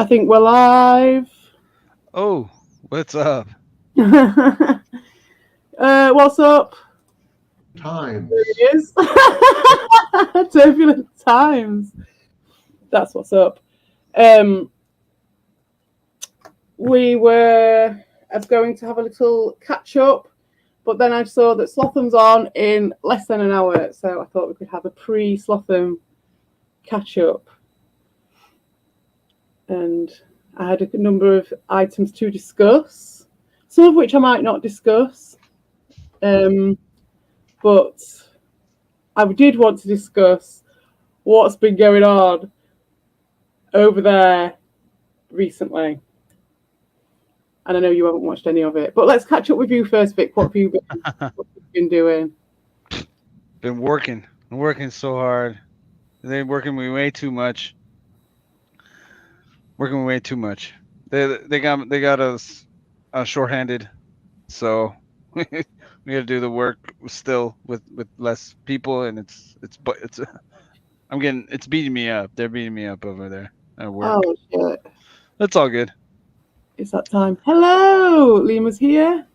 I think we're live. Oh, what's up? What's up? There Times. he is. Turbulent times. That's what's up. Um, we were going to have a little catch up, but then I saw that Slotham's on in less than an hour, so I thought we could have a pre-Slotham catch up. And I had a number of items to discuss, some of which I might not discuss. But I did want to discuss what's been going on over there recently. And I know you haven't watched any of it, but let's catch up with you first, Vic. What have you been doing? Been working so hard. They're working me way too much. Working way too much. They got us shorthanded, so we got to do the work still with less people, and it's it's beating me up. They're beating me up over there at work. Oh shit! That's all good. It's that time. Hello, Lima's here.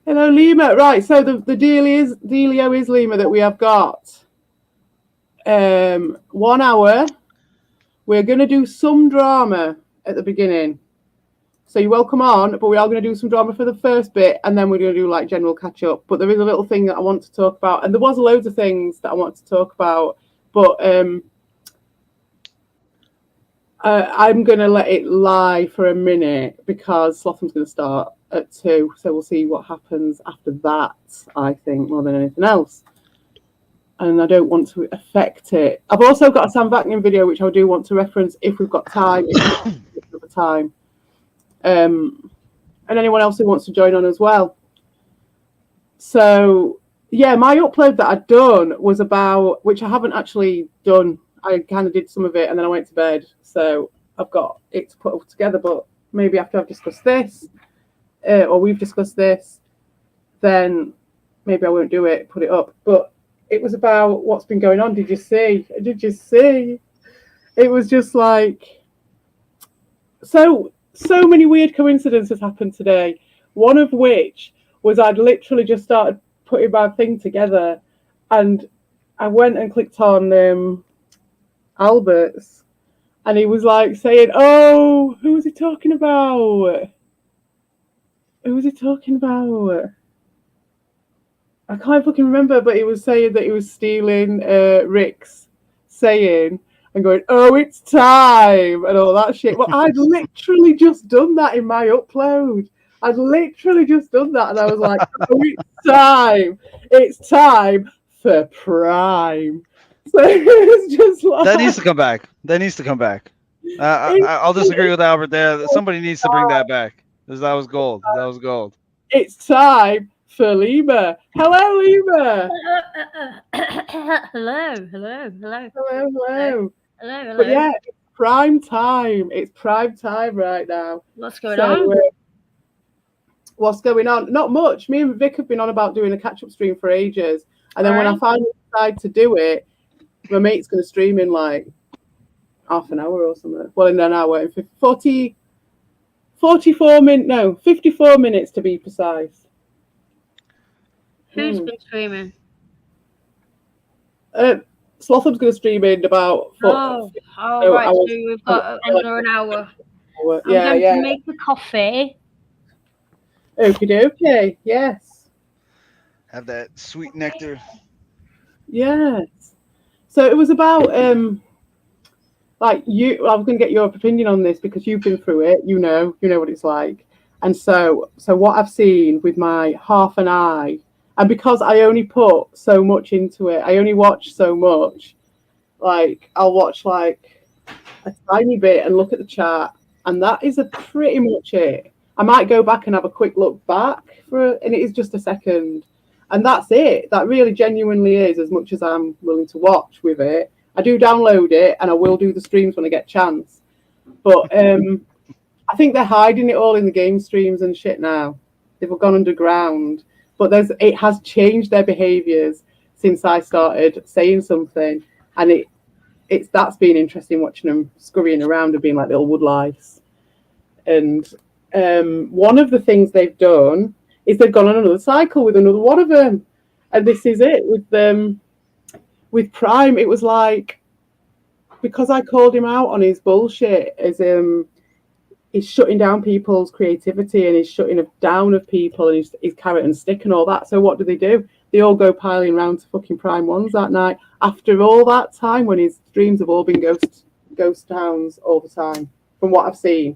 Hello, Lima. Right, so the dealio is Lima that we have got. 1 hour. We're going to do some drama at the beginning. So you're welcome on, but we are going to do some drama for the first bit, and then we're going to do like general catch up. But there is a little thing that I want to talk about, and there was loads of things that I want to talk about, but I'm going to let it lie for a minute because Slotham's going to start at 2, so we'll see what happens after that, I think, more than anything else. And I don't want to affect it. I've also got a Sam Vaknin video, which I do want to reference if we've got time. And anyone else who wants to join on as well. So, yeah, my upload that I'd done was about, which I haven't actually done. I kind of did some of it and then I went to bed. So I've got it to put all together, but maybe after I've discussed this, or we've discussed this, then maybe I won't do it, put it up. But it was about what's been going on. Did you see? It was just like, so many weird coincidences happened today. One of which was I'd literally just started putting my thing together and I went and clicked on Albert's and he was like saying, oh, who was he talking about? I can't fucking remember, but he was saying that he was stealing Rick's saying and going, oh, it's time, and all that shit. Well, I'd literally just done that in my upload. I'd literally just done that, and I was like, oh, it's time for Prime. So it's just like... That needs to come back. I'll disagree with Albert there. Somebody needs to bring that back. That was gold. It's time for Lima. Hello, Lima. Hello. But yeah, it's prime time. It's prime time right now. What's going on? What's going on? Not much. Me and Vic have been on about doing a catch-up stream for ages. And then when I finally decide to do it, my mate's going to stream in like half an hour or something. Well, in an hour. In 54 minutes to be precise. Who's been streaming? Slotham's going to stream in about 4 right. So we've got under an hour. I'm going to make the coffee. Okay. Yes. Have that sweet nectar. Yes. So it was about like you. I'm going to get your opinion on this because you've been through it. You know what it's like. And so what I've seen with my half an eye. And because I only put so much into it, I only watch so much. Like, I'll watch like a tiny bit and look at the chat, and that is pretty much it. I might go back and have a quick look back and it is just a second. And that's it. That really genuinely is as much as I'm willing to watch with it. I do download it, and I will do the streams when I get a chance. But I think they're hiding it all in the game streams and shit now. They've gone underground. But it has changed their behaviours since I started saying something, and that's been interesting watching them scurrying around and being like little wood lice. And one of the things they've done is they've gone on another cycle with another one of them, and this is it with them. With Prime, it was like, because I called him out on his bullshit, as he's shutting down people's creativity and he's shutting down of people, and he's carrot and stick and all that. So what do? They all go piling around to fucking Prime Ones that night after all that time, when his streams have all been ghost towns all the time, from what I've seen.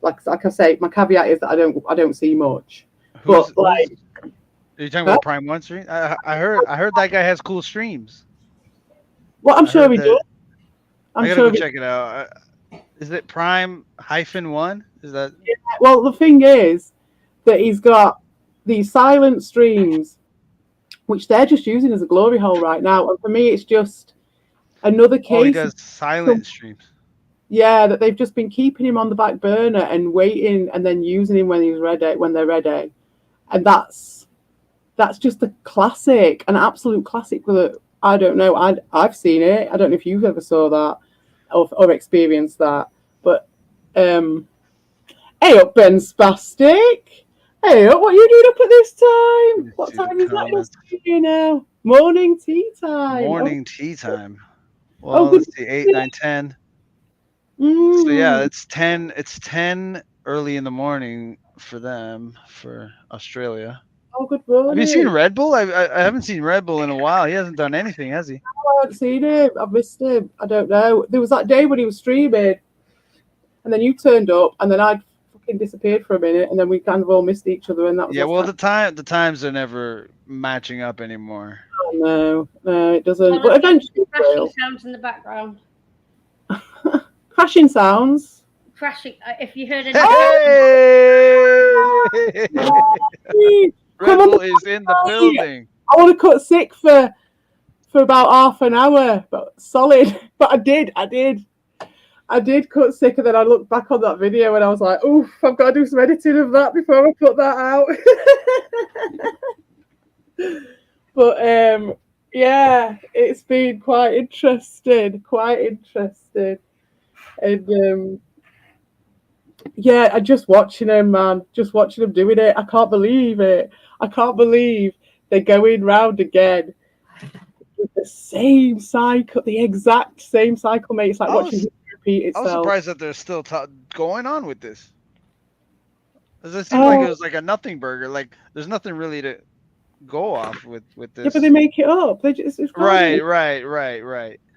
Like I say, my caveat is that I don't see much. But are you talking about Prime One stream? I heard that guy has cool streams. Well, I'm sure he does. I gotta go check it out. Is it Prime-1? Is that? Yeah, well, the thing is that he's got these silent streams, which they're just using as a glory hole right now. And for me, it's just another case. Oh, he does silent streams. Yeah, that they've just been keeping him on the back burner and waiting, and then using him when they're ready. And that's just a classic, an absolute classic. I don't know. I've seen it. I don't know if you've ever saw that or experienced that. But hey up, Ben Spastic. Hey up, what are you doing up at this time? What time is that in now? Morning tea time. Morning tea time. Well, let's see, 8, 9, 10. So yeah, it's 10. It's 10 early in the morning for them, for Australia. Oh, good morning. Have you seen Red Bull? I haven't seen Red Bull in a while. He hasn't done anything, has he? No, I haven't seen him. I've missed him. I don't know. There was that day when he was streaming, and then you turned up, and then I'd fucking disappeared for a minute, and then we kind of all missed each other, and that was the times are never matching up anymore. Oh, no, it doesn't. But eventually, crashing sounds in the background. Crashing sounds. Crashing. If you heard it. Hey! Red Bull is in the building. I want to cut sick for about half an hour, but solid. But I did cut sick, and then I looked back on that video and I was like, oof, I've got to do some editing of that before I put that out. But yeah, it's been quite interesting. And yeah, I'm just watching him, man. Just watching him doing it. I can't believe it. I can't believe they're going round again with the same cycle, the exact same cycle, mate. It's like watching him repeat itself. I was surprised that they're still going on with this. It seemed like it was like a nothing burger. Like there's nothing really to go off with this. Yeah, but they make it up. They just right.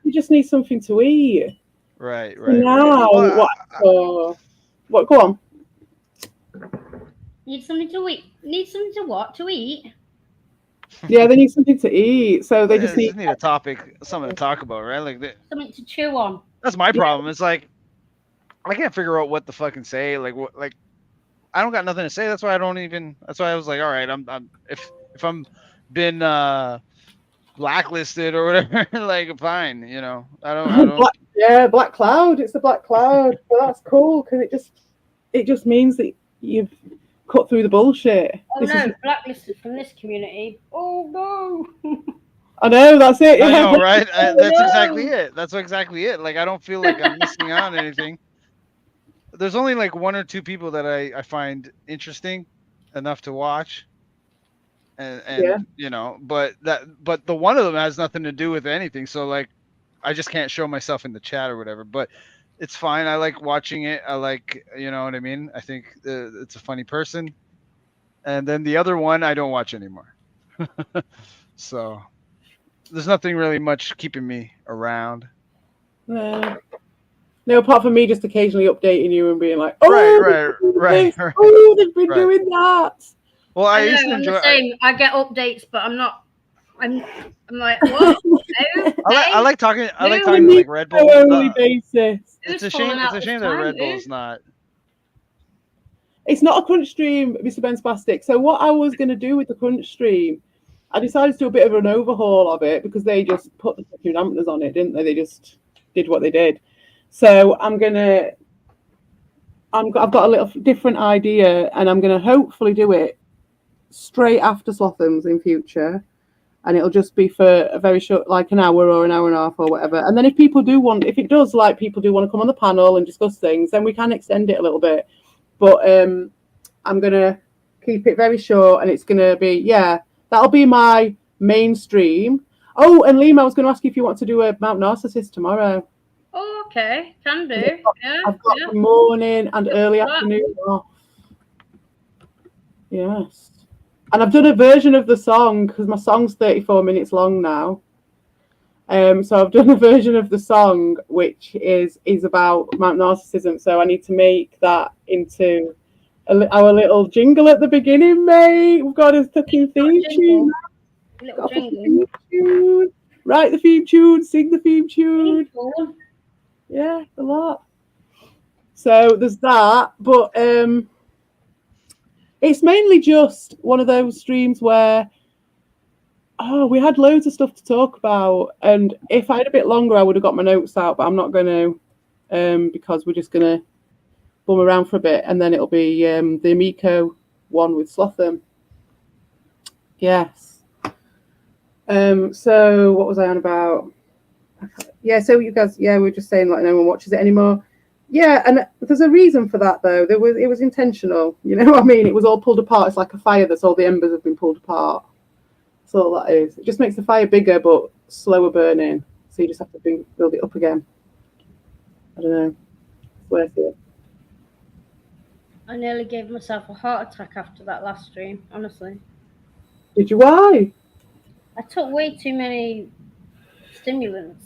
You just need something to eat. Right. Now, what? Go on. Need something to eat. Need something to what? To eat? Yeah, they need something to eat, so they just need a topic, something to talk about, right? Like something to chew on. That's my problem. It's like I can't figure out what to fucking say. Like what? Like I don't got nothing to say. That's why I don't even. That's why I was like, all right, I'm if I'm been blacklisted or whatever, like fine, you know. I don't. Black cloud. It's a black cloud. But that's cool because it just means that you've cut through the bullshit. Oh no, blacklisted from this community. Oh no. I know, that's it. I know, right? That's exactly it. Like I don't feel like I'm missing out on anything. There's only like one or two people that I find interesting enough to watch. And you know, but the one of them has nothing to do with anything. So like I just can't show myself in the chat or whatever, but it's fine. I like watching it. I like, you know what I mean? I think it's a funny person. And then the other one, I don't watch anymore. So there's nothing really much keeping me around. No, apart from me just occasionally updating you and being like, right. Oh, they've been doing that. Well, I used to enjoy. I get updates, but I'm like, what? I like talking. I like talking to like Red Bull. Basis. It's a shame. It's a shame that Red Bull's not. It's not a crunch stream, Mr. Ben Spastic. So what I was going to do with the crunch stream, I decided to do a bit of an overhaul of it because they just put the fucking dampeners on it, didn't they? They just did what they did. So I've got a little different idea, and I'm going to hopefully do it straight after Slothams in future. and it'll just be for a very short, like an hour or an hour and a half or whatever. And then if people do want to come on the panel and discuss things, then we can extend it a little bit. But I'm gonna keep it very short, and it's gonna be that'll be my mainstream. Oh, and Liam, I was going to ask you if you want to do a Mount Narcissus tomorrow. Oh, okay, can do. I've got the morning and early afternoon off. Yes. And I've done a version of the song because my song's 34 minutes long now. So I've done a version of the song which is about Mount Narcissism. So I need to make that into our little jingle at the beginning, mate. We've got a fucking theme tune. Write the theme tune, sing the theme tune. Yeah, a lot. So there's that, but it's mainly just one of those streams where we had loads of stuff to talk about, and if I had a bit longer I would have got my notes out, but I'm not going to because we're just going to bum around for a bit, and then it'll be the Amico one with Slotham. Yes. So what was I on about? Yeah, so you guys, we're just saying like no one watches it anymore. Yeah, and there's a reason for that though. It was intentional. You know what I mean? It was all pulled apart. It's like a fire that's all the embers have been pulled apart. That's all that is. It just makes the fire bigger but slower burning. So you just have to build it up again. I don't know. It's worth it. I nearly gave myself a heart attack after that last stream, honestly. Did you? Why? I took way too many stimulants.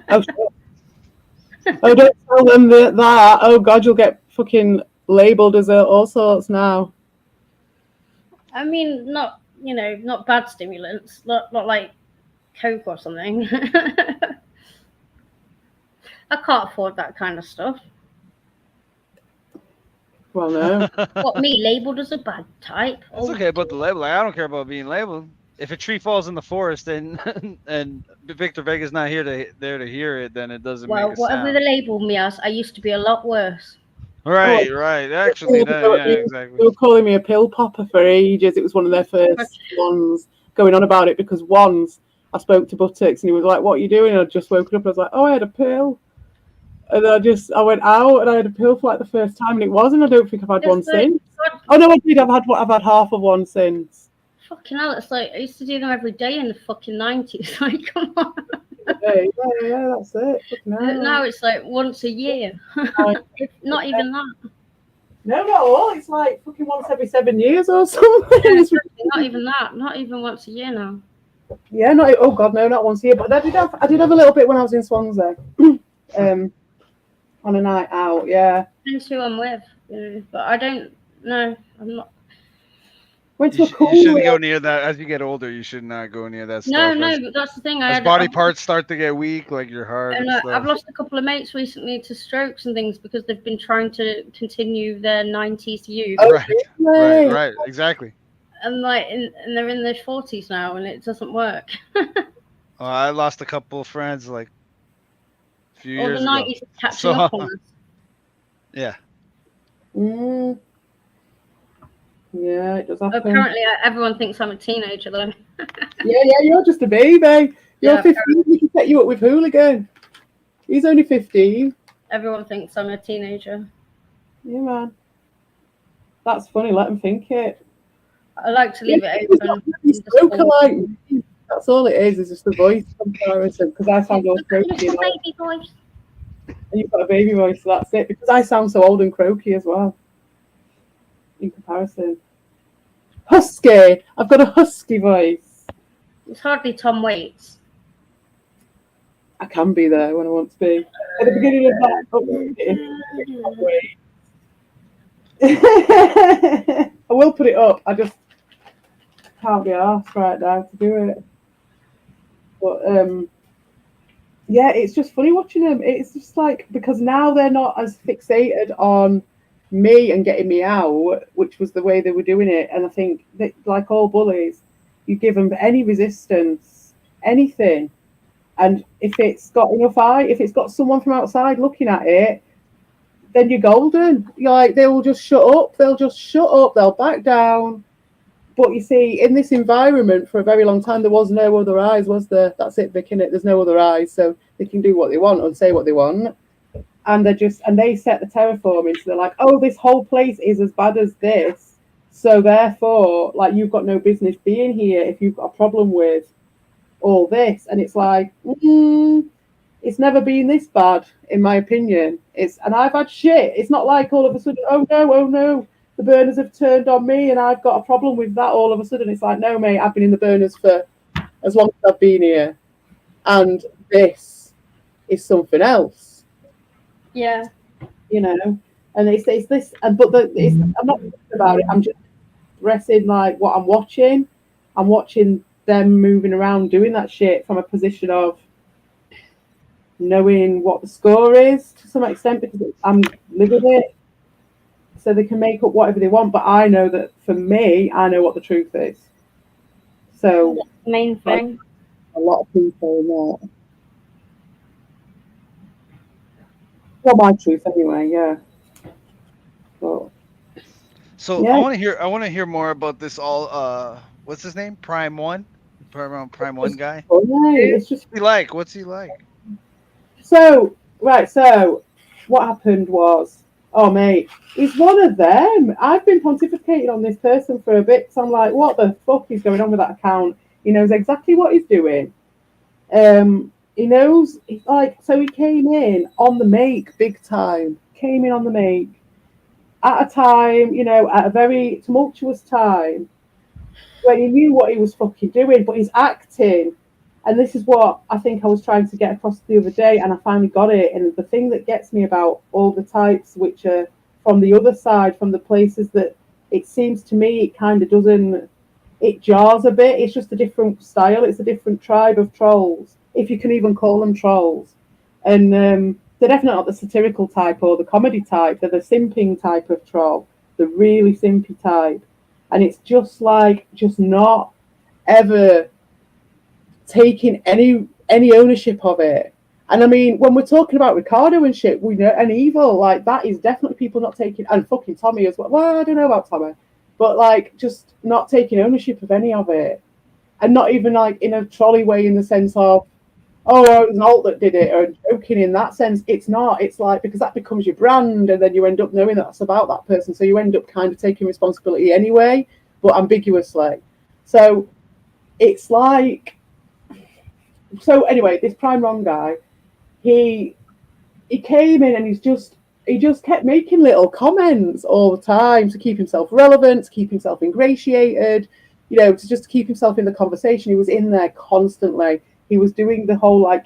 Oh, shit. Oh, don't tell them that. Oh, God, you'll get fucking labelled as all sorts now. I mean, not bad stimulants. Not like Coke or something. I can't afford that kind of stuff. Well, no. What, me labelled as a bad type? It's okay about the label. I don't care about being labelled. If a tree falls in the forest and Victor Vega's not there to hear it, then it doesn't make a sound. Whatever they labelled me as, I used to be a lot worse. Right. Actually, exactly. They were calling me a pill popper for ages. It was one of their first ones going on about it, because once I spoke to Buttocks and he was like, "What are you doing?" And I'd just woken up. I was like, "Oh, I had a pill." And I went out and I had a pill for like the first time, and it wasn't. I don't think I've had one since. Oh no, I did. I've had half of one since. Fucking hell, it's like I used to do them every day in the fucking 90s. Like, come on. Yeah, that's it. Now it's like once a year. Not even that. No, not all. It's like fucking once every 7 years or something. Yeah, not even that. Not even once a year now. Yeah, oh God, no, not once a year. But I did have a little bit when I was in Swansea. On a night out, yeah. Depends who I'm with, but I don't know. I'm not. Went to a cool. You shouldn't go near that. As you get older, you should not go near that stuff. No, but that's the thing. As body parts start to get weak, like your heart. And I've lost a couple of mates recently to strokes and things because they've been trying to continue their 90s youth. Oh, right, exactly. And and they're in their 40s now, and it doesn't work. I lost a couple of friends like a few years ago. All the 90s catching up on us. Yeah. Yeah, it does happen. Apparently, everyone thinks I'm a teenager, though. Yeah, you're just a baby. You're 15. We can set you up with Hooligan. He's only 15. Everyone thinks I'm a teenager. Yeah, man. That's funny. Let them think it. I like to leave it open. That's all it is. It's just the voice comparison. Because I sound all croaky. Baby voice. And you've got a baby voice, so that's it. Because I sound so old and croaky as well. In comparison. Husky. I've got a husky voice. It's hardly Tom Waits. I can be there when I want to be. At the beginning of that, I will put it up. I just can't be asked right now to do it. But yeah, it's just funny watching them. It's just like, because now they're not as fixated on me and getting me out, which was the way they were doing it. And I think that, like all bullies, you give them any resistance, anything, and if it's got enough if it's got someone from outside looking at it, then you're golden. You're like, they will just shut up. They'll just shut up. They'll back down. But you see, in this environment for a very long time, there was no other eyes, was there? That's it, Vic, innit? There's no other eyes, so they can do what they want and say what they want. And they set the terraforming, so they're like, oh, this whole place is as bad as this, so therefore, like, you've got no business being here if you've got a problem with all this. And it's like, it's never been this bad, in my opinion. And I've had shit. It's not like all of a sudden, oh no, the burners have turned on me and I've got a problem with that all of a sudden. It's like, no, mate, I've been in the burners for as long as I've been here. And this is something else. Yeah. You know? And it's this, I'm not thinking about it. I'm just expressing like what I'm watching. I'm watching them moving around doing that shit from a position of knowing what the score is to some extent, because I'm living it. So they can make up whatever they want, but I know that for me, I know what the truth is. So Main thing. a lot of people not. Well, my truth anyway, yeah. But, So yeah. I want to hear more about this all. What's his name? Prime One guy. Oh, yeah, it's just What's he like? so right. So what happened was, oh mate, he's one of them. I've been pontificating on this person for a bit. So I'm like, what the fuck is going on with that account? He knows exactly what he's doing. He knows, like, so he came in on the make big time. Came in on the make at a time, you know, at a very tumultuous time when he knew what he was fucking doing, but he's acting. And this is what I think I was trying to get across the other day, and I finally got it. And the thing that gets me about all the types which are from the other side, from the places that it seems to me it kind of doesn't, it jars a bit. It's just a different style. It's a different tribe of trolls, if you can even call them trolls. And they're definitely not the satirical type or the comedy type. They're the simping type of troll, the really simpy type. And it's just like, just not ever taking any ownership of it. And I mean, when we're talking about Ricardo and shit, we know, and Evil, like, that is definitely people not taking, and fucking Tommy as well. Well, I don't know about Tommy, but like, just not taking ownership of any of it. And not even like in a trolley way, in the sense of, oh, it was an alt that did it, or joking in that sense. It's not. It's like, because that becomes your brand, and then you end up knowing that's about that person. So you end up kind of taking responsibility anyway, but ambiguously. So it's like, so anyway, this Prime Wrong guy, he came in and he just kept making little comments all the time to keep himself relevant, to keep himself ingratiated, you know, to keep himself in the conversation. He was in there constantly. He was doing the whole like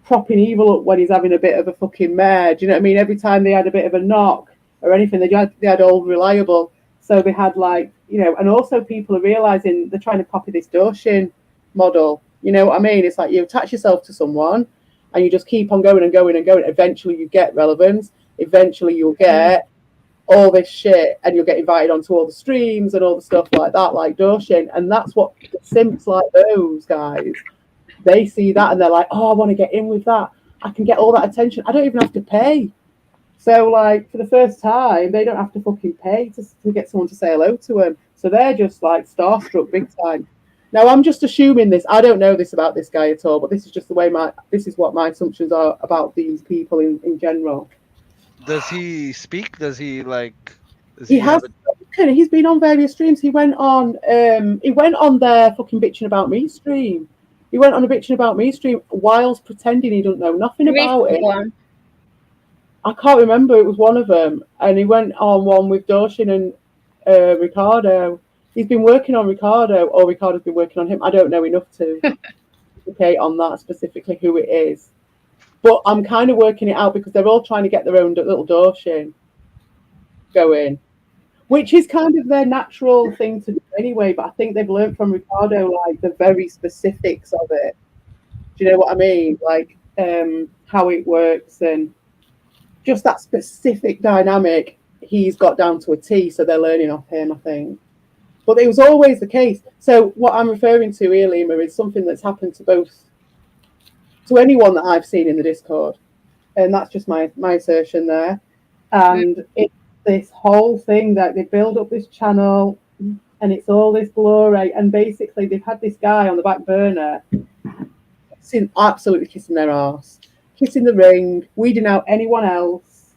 propping Evil up when he's having a bit of a fucking mare. Do you know what I mean? Every time they had a bit of a knock or anything, they had all reliable. So they had like, you know, and also people are realizing they're trying to copy this Doshin model. You know what I mean? It's like you attach yourself to someone and you just keep on going and going and going. Eventually you get relevance. Eventually you'll get all this shit and you'll get invited onto all the streams and all the stuff like that, like Doshin. And that's what simps like those guys, they see that and they're like, oh, I want to get in with that. I can get all that attention. I don't even have to pay. So like for the first time, they don't have to fucking pay to get someone to say hello to them. So they're just like starstruck big time. Now I'm just assuming this. I don't know this about this guy at all, but this is just the way this is what my assumptions are about these people in general. Does he speak? Does he like? He's been on various streams. He went on their fucking bitching about me stream. He went on a bitching about me stream whilst pretending he don't know nothing about it. One. I can't remember. It was one of them, and he went on one with Doshin and Ricardo. He's been working on Ricardo, or Ricardo's been working on him. I don't know enough to communicate on that specifically who it is. But I'm kind of working it out because they're all trying to get their own little Doshin going, which is kind of their natural thing to do anyway. But I think they've learned from Ricardo, like, the very specifics of it. Do you know what I mean? Like, how it works and just that specific dynamic he's got down to a T. So they're learning off him, I think. But it was always the case. So what I'm referring to here, Lima, is something that's happened to anyone that I've seen in the Discord. And that's just my assertion there. And it's this whole thing that they build up this channel. and it's all this glory. And basically, they've had this guy on the back burner, absolutely kissing their arse, kissing the ring, weeding out anyone else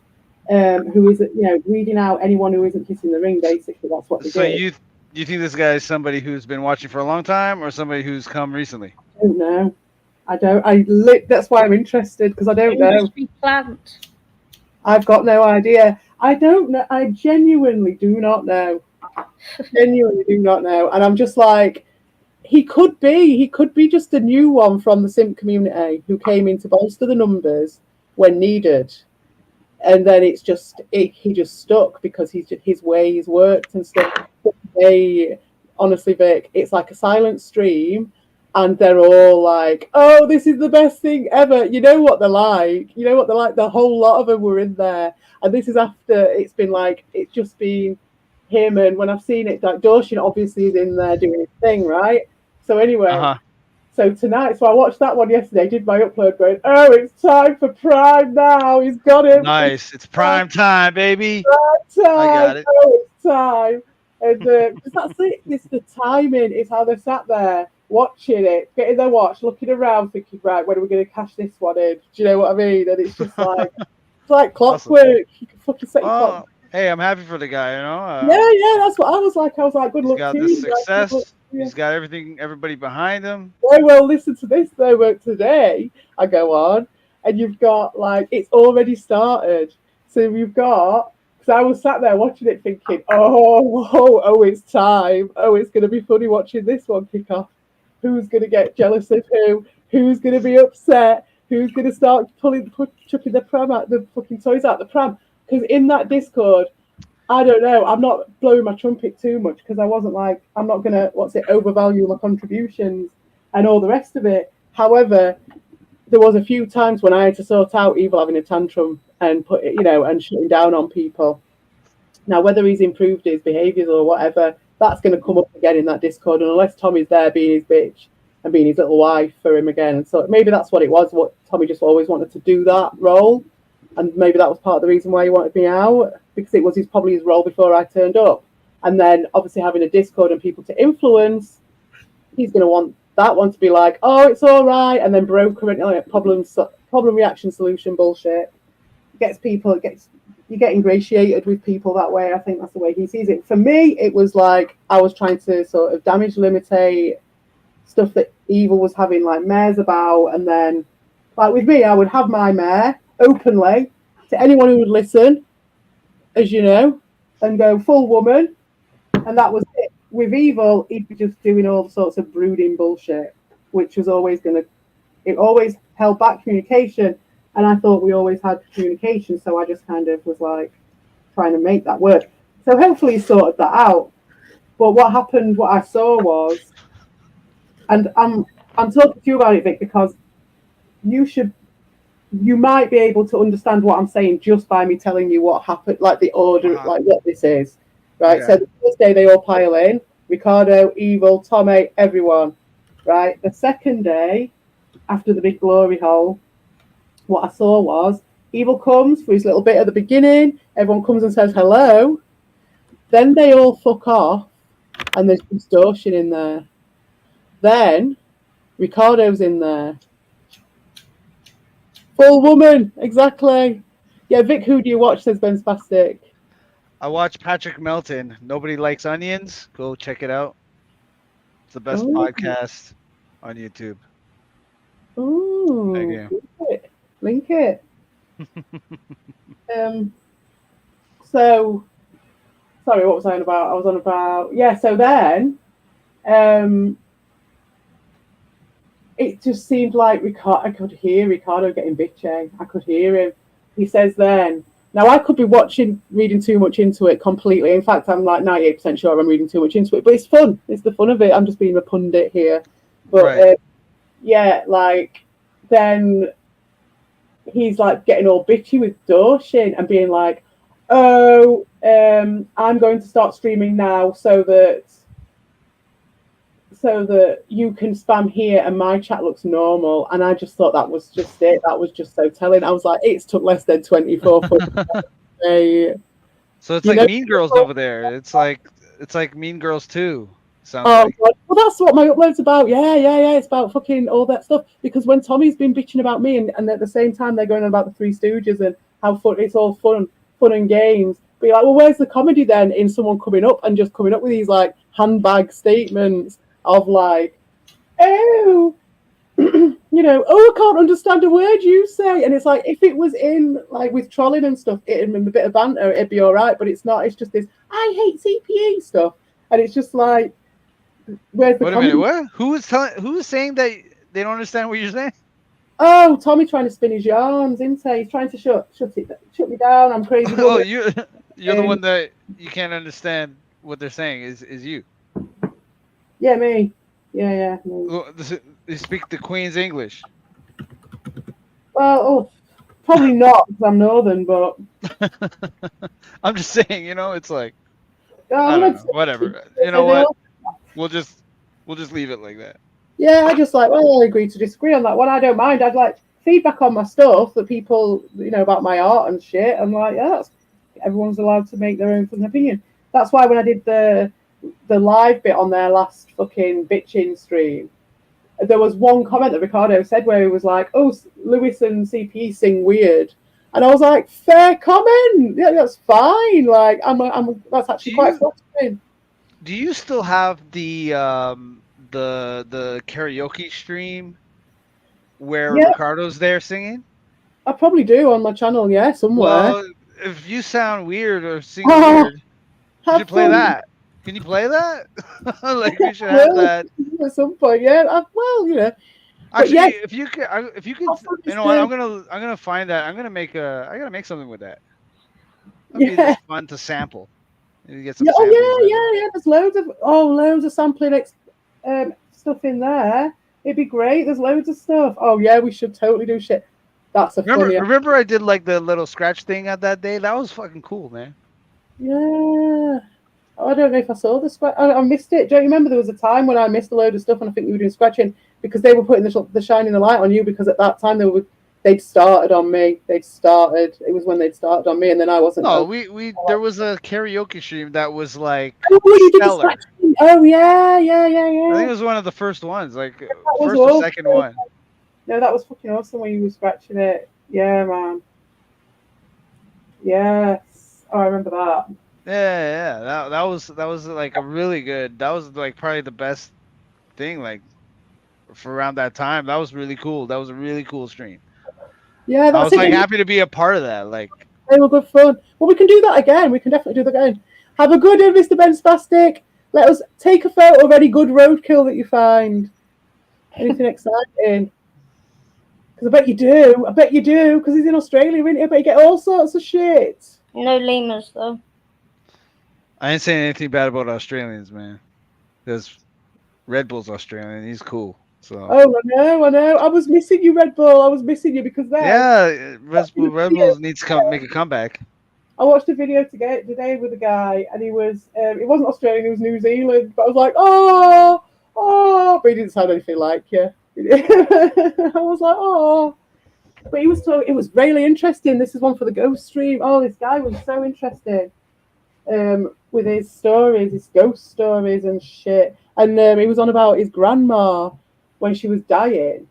who isn't, weeding out anyone who isn't kissing the ring. Basically, that's what they So did. you think this guy is somebody who's been watching for a long time, or somebody who's come recently? I don't know. That's why I'm interested, because I don't know. Industry plant. I've got no idea. I don't know. I genuinely do not know. Genuinely do not know. And I'm just like, he could be just a new one from the simp community who came in to bolster the numbers when needed. And then he just stuck because his ways worked and stuff. Honestly, Vic, it's like a silent stream, and they're all like, "Oh, this is the best thing ever." You know what they're like. The whole lot of them were in there, and this is after it's just been him. And when I've seen it, like Dorshin obviously is in there doing his thing, right? So anyway, So tonight, I watched that one yesterday. Did my upload, going, "Oh, it's time for Prime now. He's got it. Nice, it's prime time, baby. Prime time. I got it. Oh, it's time." And that's it. It's the timing. It's how they sat there watching it, getting their watch, looking around, thinking, "Right, when are we going to cash this one in?" Do you know what I mean? And it's just like it's like clockwork. Awesome. You can fucking set your clock. Hey, I'm happy for the guy. Yeah, that's what I was like. I was like, "Good luck to you." He's got this success. He's got everybody behind him. Well, listen to this though. Today I go on, and you've got it's already started. So you've got. Because I was sat there watching it thinking, oh, it's time. Oh, it's going to be funny watching this one kick off. Who's going to get jealous of who? Who's going to be upset? Who's going to start chucking the pram out, the fucking toys out the pram? Because in that Discord, I don't know. I'm not blowing my trumpet too much because I wasn't I'm not going to, overvalue my contributions and all the rest of it. However, there was a few times when I had to sort out Evil having a tantrum and put it, and shutting down on people. Now, whether he's improved his behaviours or whatever, that's going to come up again in that Discord. And unless Tommy's there being his bitch and being his little wife for him again. And so maybe that's what it was. What Tommy just always wanted to do that role. And maybe that was part of the reason why he wanted me out, because it was probably his role before I turned up. And then obviously having a Discord and people to influence, he's going to want that one to be like, "Oh, it's all right," and then broker and problem reaction solution bullshit. You get ingratiated with people that way. I think that's the way he sees it. For me, it was like I was trying to sort of damage limitate stuff that Evil was having mares about, and then with me, I would have my mare openly to anyone who would listen, as you know, and go full woman, and that was it. With Evil, he'd be just doing all sorts of brooding bullshit, which was always it always held back communication. And I thought we always had communication, so I just kind of was trying to make that work. So hopefully he sorted that out. But what I saw was, and I'm talking to you about it, Vic, because you might be able to understand what I'm saying just by me telling you what happened, the order, what this is, right? Yeah. So the first day they all pile in, Ricardo, Evil, Tommy, everyone, right? The second day, after the big glory hole, what I saw was Evil comes for his little bit at the beginning. Everyone comes and says hello. Then they all fuck off, and there's distortion in there. Then Ricardo's in there. Full woman, exactly. Yeah, Vic, who do you watch? Says Ben Spastic. I watch Patrick Melton. Nobody Likes Onions. Go check it out. It's the best podcast on YouTube. Oh, link it. So, sorry, what was I on about? I was on about, so then, it just seemed like I could hear Ricardo getting bitchy. I could hear him. He says then, now I could be reading too much into it completely. In fact, I'm 98% sure I'm reading too much into it, but it's fun. It's the fun of it. I'm just being a pundit here. But, right. Then he's getting all bitchy with Dorshin and being like, "Oh, I'm going to start streaming now so that you can spam here and my chat looks normal." And I just thought that was just it. That was just so telling. I was like, it's took less than 24 So it's Mean Girls over there. It's like it's like Mean Girls 2. Sounds Oh, like. God. Well, that's what my upload's about. Yeah, yeah, yeah. It's about fucking all that stuff. Because when Tommy's been bitching about me, and at the same time they're going on about the Three Stooges and how fun it's all fun and games. But you're like, well, where's the comedy then in someone coming up and just coming up with these like handbag statements of like, oh, you know, oh, I can't understand a word you say. And it's like, if it was in like with trolling and stuff, it'd be a bit of banter, it'd be all right. But it's not. It's just this, I hate CPE stuff, and it's just like. Where's the Wait a minute, what? Who is saying that they don't understand what you're saying? Oh, Tommy trying to spin his yarns, isn't he? He's trying to shut me down. I'm crazy. Oh, you're the one that you can't understand what they're saying. Is you? Yeah, me. Yeah, me. Well, they speak the Queen's English. Well, probably not because I'm Northern, but I'm just saying, it's like I I don't know, whatever. You know what? We'll just leave it like that. Yeah, I just like, well, I agree to disagree on that one. I don't mind. I'd like feedback on my stuff that people, about my art and shit. I'm like, yeah, everyone's allowed to make their own fucking opinion. That's why when I did the live bit on their last fucking bitching stream, there was one comment that Ricardo said where he was like, oh, Lewis and CP sing weird. And I was like, fair comment. Yeah, that's fine. Like, that's actually quite flattering. Do you still have the karaoke stream where Ricardo's there singing? I probably do on my channel, yeah, somewhere. Well, if you sound weird or sing weird, you should play that. Can you play that? Like we should have that at some point. Yeah, Actually, if you could, I'm gonna find that. I gotta make something with that. That'd be fun to sample. Maybe get some yeah. There's loads of sampling stuff in there. It'd be great. There's loads of stuff. Oh yeah, we should totally do shit. That's a remember I did like the little scratch thing at that day. That was fucking cool, man. Yeah. I don't know if I saw the scratch. I missed it. Don't you remember there was a time when I missed a load of stuff and I think we were doing scratching because they were putting the shining the light on you because at that time they'd started on me. It was when they'd started on me and then I wasn't. No, there was a karaoke stream that was like stellar. Oh yeah. I think it was one of the first ones, like first or second one. No, that was fucking awesome when you were scratching it. Yeah, man. Yes. Oh, I remember that. Yeah. That was like a really good. That was like probably the best thing like for around that time. That was really cool. That was a really cool stream. Yeah, I was like happy to be a part of that. Like they were good fun. Well, we can do that again. We can definitely do that again. Have a good day, Mr. Ben Spastic. Let us take a photo of any good roadkill that you find. Anything exciting? Because I bet you do. Because he's in Australia, isn't he? I bet you get all sorts of shit. No lemurs though. I ain't saying anything bad about Australians, man. Because Red Bull's Australian. He's cool. So. Oh, I know. I was missing you, Red Bull. I was missing you because Red Bull needs to make a comeback. I watched a video today with a guy, and he was it wasn't Australian, he was New Zealand. But I was like, oh, but he didn't sound anything like you. I was like, oh, but he was talking. It was really interesting. This is one for the ghost stream. Oh, this guy was so interesting. With his stories, his ghost stories and shit. And he was on about his grandma when she was dying.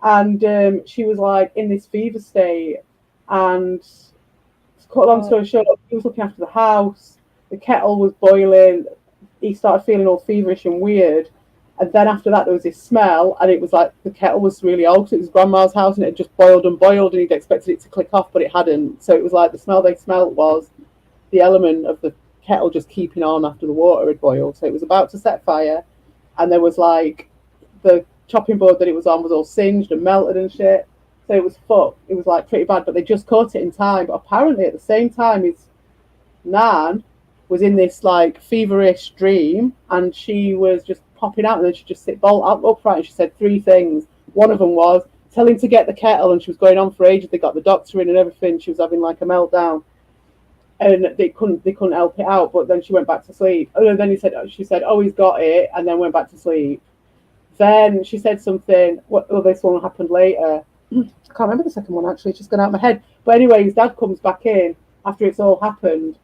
And she was like in this fever state. And to cut a long story short, he was looking after the house. The kettle was boiling. He started feeling all feverish and weird. And then after that, there was this smell. And it was like the kettle was really old. It was grandma's house and it had just boiled. And he'd expected it to click off, but it hadn't. So it was like the smell they smelled was the element of the kettle just keeping on after the water had boiled. So it was about to set fire, and there was like the chopping board that it was on was all singed and melted and shit. So it was fucked. It was like pretty bad, but they just caught it in time. But apparently at the same time his nan was in this like feverish dream, and she was just popping out, and then she'd just sit bolt upright, and she said 3 things. One of them was tell him to get the kettle, and she was going on for ages. They got the doctor in and everything. She was having like a meltdown. And they couldn't help it out, but then she went back to sleep. And then she said, oh, he's got it, and then went back to sleep. Then she said something. This one happened later. I can't remember the second one actually. It's just gone out of my head. But anyway, his dad comes back in after it's all happened,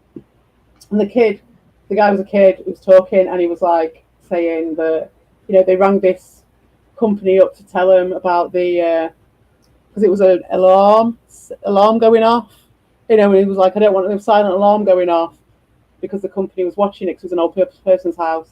and the kid the guy was a kid who was talking, and he was like saying that they rang this company up to tell him about the because it was an alarm going off. And he was like, I don't want a silent alarm going off because the company was watching it because it was an old person's house,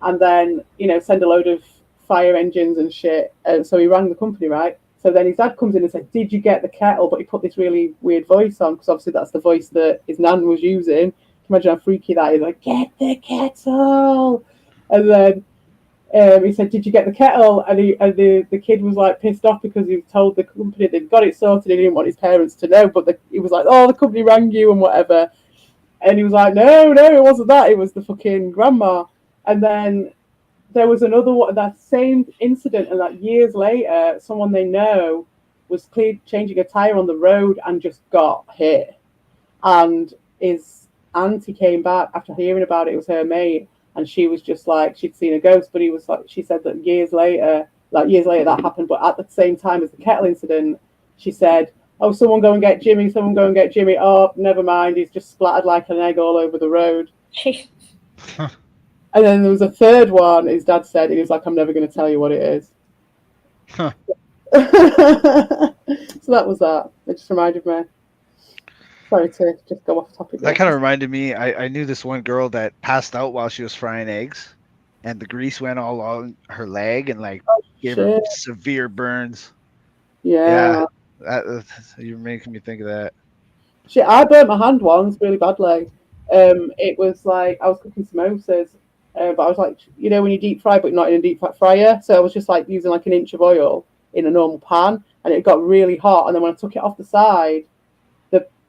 and then send a load of fire engines and shit. And so he rang the company, right? So then his dad comes in and said, "Did you get the kettle?" But he put this really weird voice on because obviously that's the voice that his nan was using. Imagine how freaky that is. Like, get the kettle, and then he said, "Did you get the kettle?" And the kid was like pissed off because he told the company they'd got it sorted. He didn't want his parents to know, but he was like, "Oh, the company rang you and whatever." And he was like, "No, it wasn't that. It was the fucking grandma." And then there was another one, that same incident, and like years later, someone they know was changing a tire on the road and just got hit. And his auntie came back after hearing about it. It was her mate, and she was just like she'd seen a ghost. But he was like, she said that years later that happened. But at the same time as the kettle incident, she said, "Oh, someone go and get Jimmy. Someone go and get Jimmy." Oh, never mind. He's just splattered like an egg all over the road. Jesus. And then there was a third one. His dad said, he was like, "I'm never going to tell you what it is." Huh. So that was that. It just reminded me. Sorry to just go off topic. That kind of reminded me. I knew this one girl that passed out while she was frying eggs, and the grease went all on her leg and like gave her severe burns. Yeah. You're making me think of that. Shit, I burnt my hand once really badly. It was like I was cooking samosas, but I was like, when you deep fry, but not in a deep fryer. So I was just like using like an inch of oil in a normal pan, and it got really hot. And then when I took it off the side,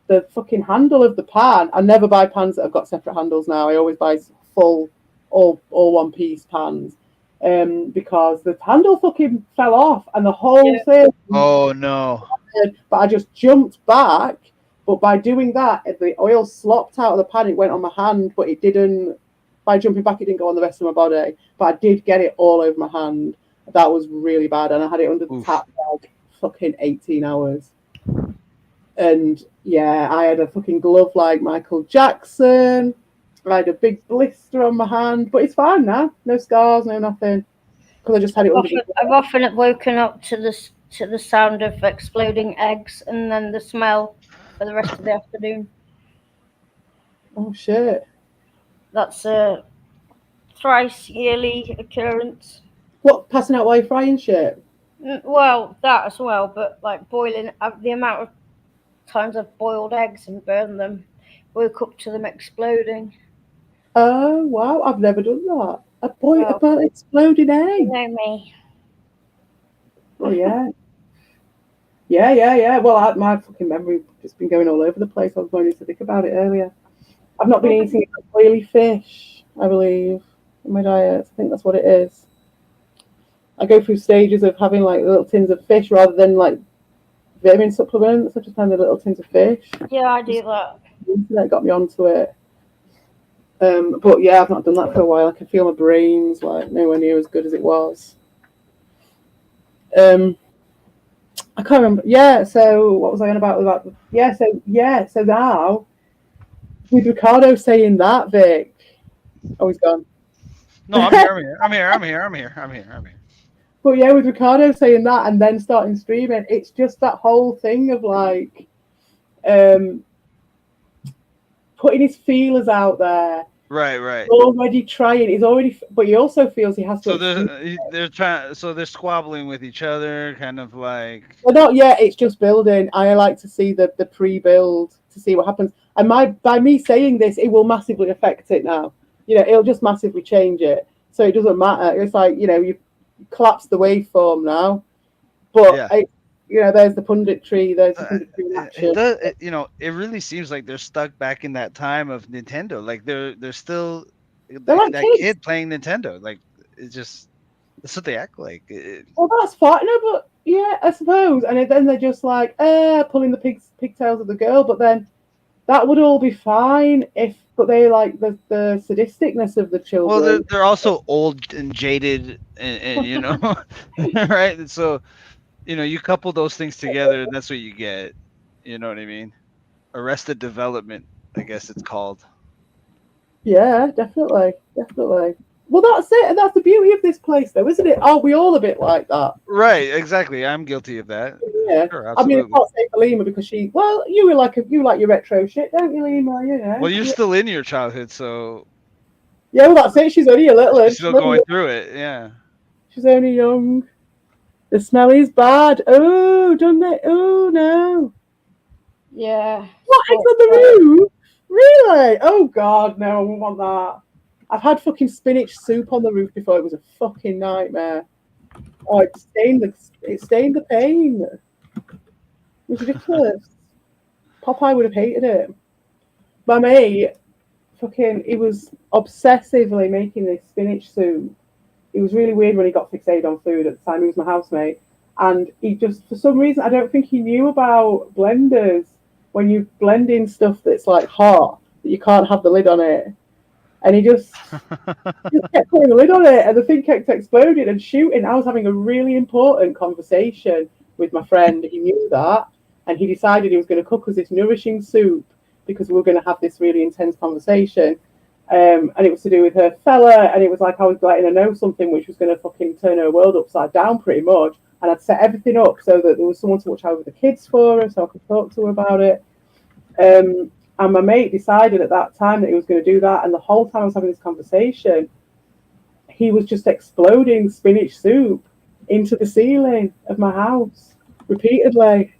the fucking handle of the pan. I never buy pans that have got separate handles now. I always buy full, all one piece pans, because the handle fucking fell off and the whole thing. Oh no! But I just jumped back. But by doing that, the oil slopped out of the pan. It went on my hand, but it didn't. By jumping back, it didn't go on the rest of my body. But I did get it all over my hand. That was really bad, and I had it under the tap for like fucking 18 hours. And yeah, I had a fucking glove like Michael Jackson. I had a big blister on my hand, but it's fine now. No scars, no nothing. Because I just had it under. I've often woken up to the sound of exploding eggs and then the smell for the rest of the afternoon. Oh shit! That's a thrice yearly occurrence. What, passing out while you're frying shit? Well, that as well, but like boiling, the amount of times I've boiled eggs and burned them, woke up to them exploding. Oh wow! I've never done that. A burnt exploding egg. You know me. Oh yeah. Yeah. Well, my fucking memory's just been going all over the place. I was moaning to Dick about it earlier. I've not been eating oily fish, I believe, in my diet. I think that's what it is. I go through stages of having like little tins of fish rather than like vitamin supplements. I just have the little tins of fish. Yeah, I do that. The internet got me onto it. But yeah, I've not done that for a while. I can feel my brain's like nowhere near as good as it was. I can't remember. Yeah, so what was I on about? So now with Ricardo saying that, Vic. Oh, he's gone. No, I'm here. But yeah, with Ricardo saying that and then starting streaming, it's just that whole thing of like putting his feelers out there. Right. Already trying. But he also feels he has to. So they're squabbling with each other, kind of like. Well, not yet. It's just building. I like to see the pre-build to see what happens. And by me saying this, it will massively affect it now. It'll just massively change it. So it doesn't matter. It's like you collapse the waveform now, but there's the punditry. There's the punditry action. It really seems like they're stuck back in that time of Nintendo. Like they're still like that kids. kid playing Nintendo. Like that's what they act like. Well, that's fine. No, but yeah, I suppose. And then they're just like pulling the pigtails of the girl. But then that would all be fine but they like the sadisticness of the children. Well, they're also old and jaded, and right. So. You couple those things together, that's what you get. You know what I mean? Arrested Development, I guess it's called. Yeah, definitely, definitely. Well, that's it, and that's the beauty of this place, though, isn't it? Aren't we all a bit like that? Right, exactly. I'm guilty of that. Yeah. Sure, I mean, I absolutely. can't say for Lima because you were like you like your retro shit, don't you, Lima? You know. Well, you're still in your childhood, so Yeah, well, that's it. She's only a little, she's and still going through it. Yeah. she's only young. The smell is bad. Oh, don't they? Oh no! Yeah. What eggs on the roof? Really? Oh God, no! I wouldn't want that. I've had fucking spinach soup on the roof before. It was a fucking nightmare. Oh, it stained the paint. It was ridiculous. Popeye would have hated it. My mate, he was obsessively making this spinach soup. It was really weird when he got fixated on food at the time. He was my housemate. And he just, for some reason, I don't think he knew about blenders. When you blend in stuff that's like hot, that you can't have the lid on it. And he just kept putting the lid on it, and the thing kept exploding and shooting. I was having a really important conversation with my friend. He knew that, and he decided he was going to cook us this nourishing soup because we were going to have this really intense conversation. And it was to do with her fella, and it was like I was letting her know something which was going to fucking turn her world upside down pretty much. And I'd set everything up so that there was someone to watch over the kids for her, so I could talk to her about it. And my mate decided at that time that he was going to do that. And the whole time I was having this conversation, he was just exploding spinach soup into the ceiling of my house repeatedly.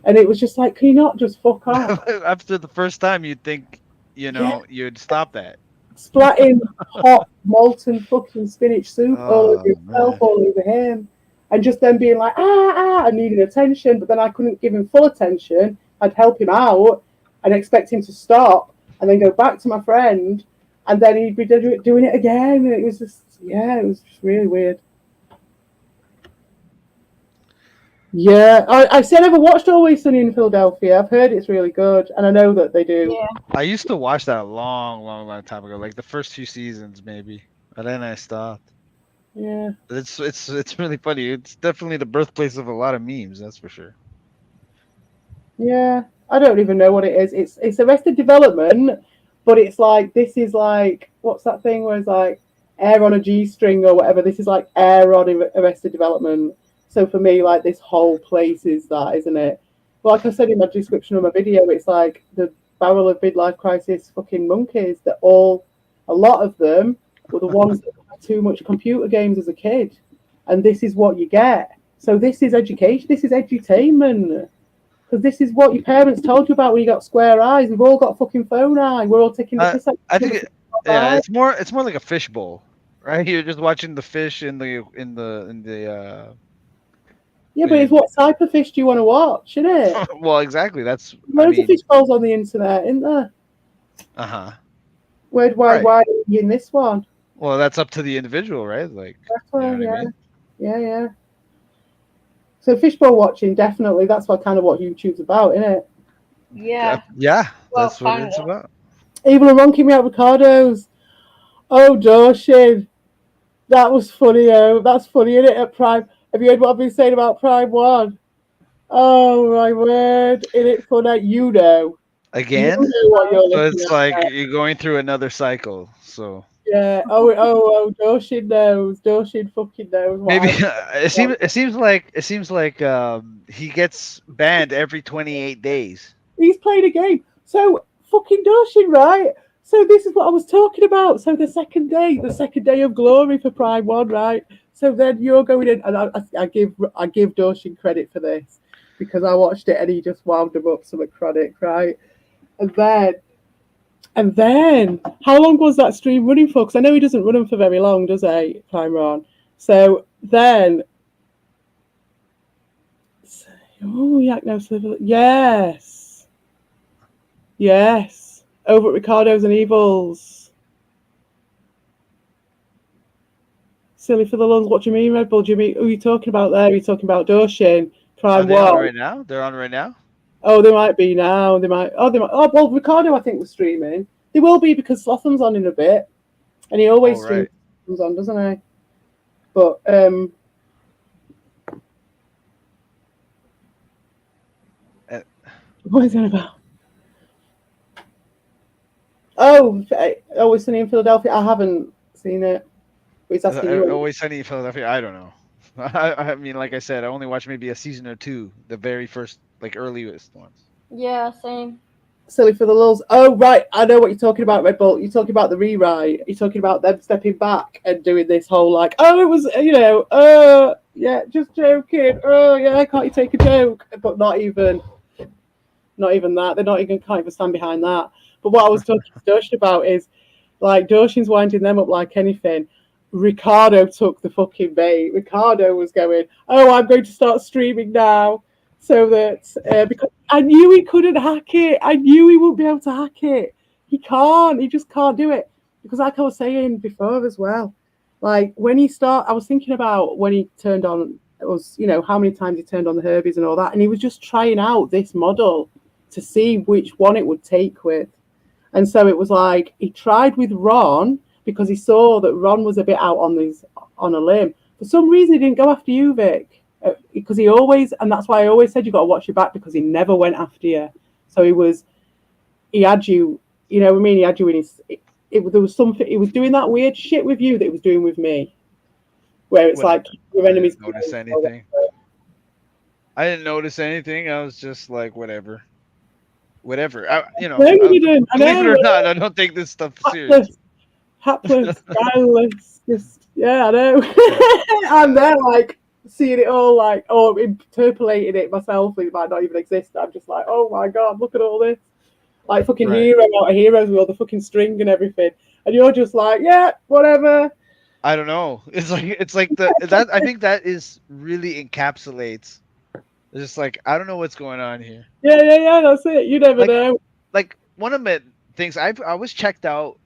And it was just like, can you not just fuck off? After the first time, you'd think, Yeah. you'd stop that. Splatting hot, molten fucking spinach soup all over Oh yourself, man. all over him. And just then being like, and needing attention. But then I couldn't give him full attention. I'd help him out and expect him to stop and then go back to my friend. And then he'd be doing it again. And it was just, it was just really weird. Yeah, I said I never watched Always Sunny in Philadelphia. I've heard it's really good, and I know that they do. Yeah. I used to watch that a long, long, long time ago, like the first few seasons maybe, but then I stopped. Yeah, But it's really funny. It's definitely the birthplace of a lot of memes, that's for sure. yeah. I don't even know what it is. It's Arrested Development, but it's like this is like what's that thing where it's like air on a G string or whatever. This is like air on Arrested Development. So for me, like this whole place is that, isn't it? But like I said in my description of my video, it's like the barrel of midlife crisis fucking monkeys that a lot of them were the ones that had too much computer games as a kid. And this is what you get. So this is education, this is edutainment. Because this is what your parents told you about when you got square eyes. We've all got fucking phone eye. We're all taking the piss out I of think each yeah, other. it's more like a fishbowl, right? You're just watching the fish in the Yeah, but it's what type of fish do you want to watch, isn't it? well, exactly. That's Loads of fish bowls on the internet, isn't there? uh-huh. Why Right. are you in this one? Well, that's up to the individual, right? Like, you know what I mean? Yeah. So fishbowl watching, definitely. That's kind of what YouTube's about, isn't it? Yeah. Yeah, Well, that's what kind it's of. about. Evil and Ron keep me avocados. Oh, Dawson. That was funny, That's funny, isn't it, at Prime? Have you heard what I've been saying about Prime 1? Oh, my word. Isn't it funny? You know. You Again? know what you're So looking it's at. like you're going through another cycle. So Yeah. Oh, Dawson knows. Dawson fucking knows what maybe I it seems like he gets banned every 28 days. He's played a game. So fucking Dawson, right? So this is what I was talking about. So the second day of glory for Prime 1, right? So then you're going in, and I give Dawson credit for this because I watched it and he just wound him up some credit, right? And then, how long was that stream running for? Because I know he doesn't run them for very long, does he, Prime Ron? So then, Yak No Sliver. Yes. Over at Ricardo's and Evils. Silly for the lungs. What do you mean, Red Bull? Do you mean, who are you talking about there? Are you talking about Doshin? Are Prime they on 1. right now? They're on right now? Oh, they might be now. They might. Oh, well, Ricardo, I think, was streaming. They will be because Slotham's on in a bit. And he always streams on, doesn't he? But, what is that about? Oh, Always Sunny in Philadelphia. I haven't seen it. He's asking you. Always Sunny in Philadelphia. I don't know. I mean, like I said, I only watched maybe a season or two, the very first, like earliest ones. Yeah, same. Silly for the lulz. Oh, right. I know what you're talking about, Red Bull. You're talking about the rewrite. You're talking about them stepping back and doing this whole like, oh, it was, yeah, just joking. Oh, yeah, can't you take a joke? But not even that. They're not even, can't even stand behind that. But what I was talking to Doshin about is like Doshin's winding them up like anything. Ricardo took the fucking bait. Ricardo was going, oh, I'm going to start streaming now. So that, because I knew he couldn't hack it. I knew he wouldn't be able to hack it. He can't. He just can't do it. Because like I was saying before as well, like when I was thinking about when he turned on, it was, how many times he turned on the Herbies and all that. And he was just trying out this model to see which one it would take with. And so it was like, he tried with Ron because he saw that Ron was a bit out on a limb. For some reason, he didn't go after you, Vic. Because he always, and that's why I always said you got to watch your back, because he never went after you. So he had you, you know what I mean? He had you in his, there was something, he was doing that weird shit with you that he was doing with me. Where it's like, your enemies. I didn't notice anything. I didn't notice anything. I was just like, whatever. No, you didn't. Believe it or not, I don't take this stuff serious. Hapless, guileless, just, yeah, I know. I'm there like, seeing it all like, interpolating it myself, it might not even exist. I'm just like, oh my god, look at all this, like fucking hero out of heroes with all the fucking string and everything, and you're just like, yeah, whatever. I don't know. It's like that. I think that is really encapsulates. It's just like, I don't know what's going on here. Yeah. That's it. You never know. Like one of the things I was checked out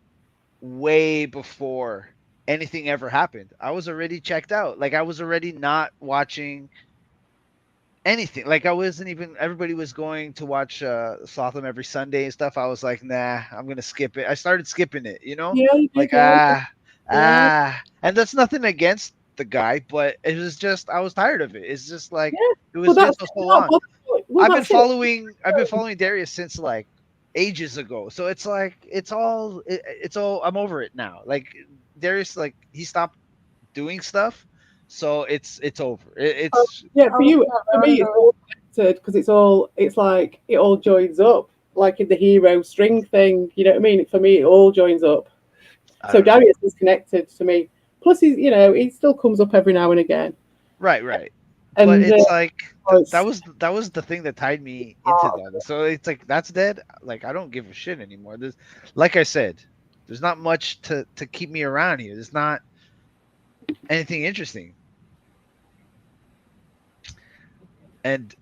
way before anything ever happened. I was already checked out. Like I was already not watching anything. Like I wasn't even. Everybody was going to watch Slotham every Sunday and stuff. I was like, nah, I'm gonna skip it. I started skipping it. Yeah, like and that's nothing against the guy, but it was just I was tired of it. It's just like it was just so long. I've been following Darius since like ages ago, so it's like it's all I'm over it now. Like Darius, like he stopped doing stuff, so it's over. For you, for me, it's all connected because it's like it all joins up, like in the hero string thing. You know what I mean? For me, it all joins up. So Darius is connected to me. Plus, he still comes up every now and again. Right. And but it's like that was the thing that tied me into them. So it's like that's dead. Like I don't give a shit anymore. Like I said, there's not much to keep me around here. There's not anything interesting. And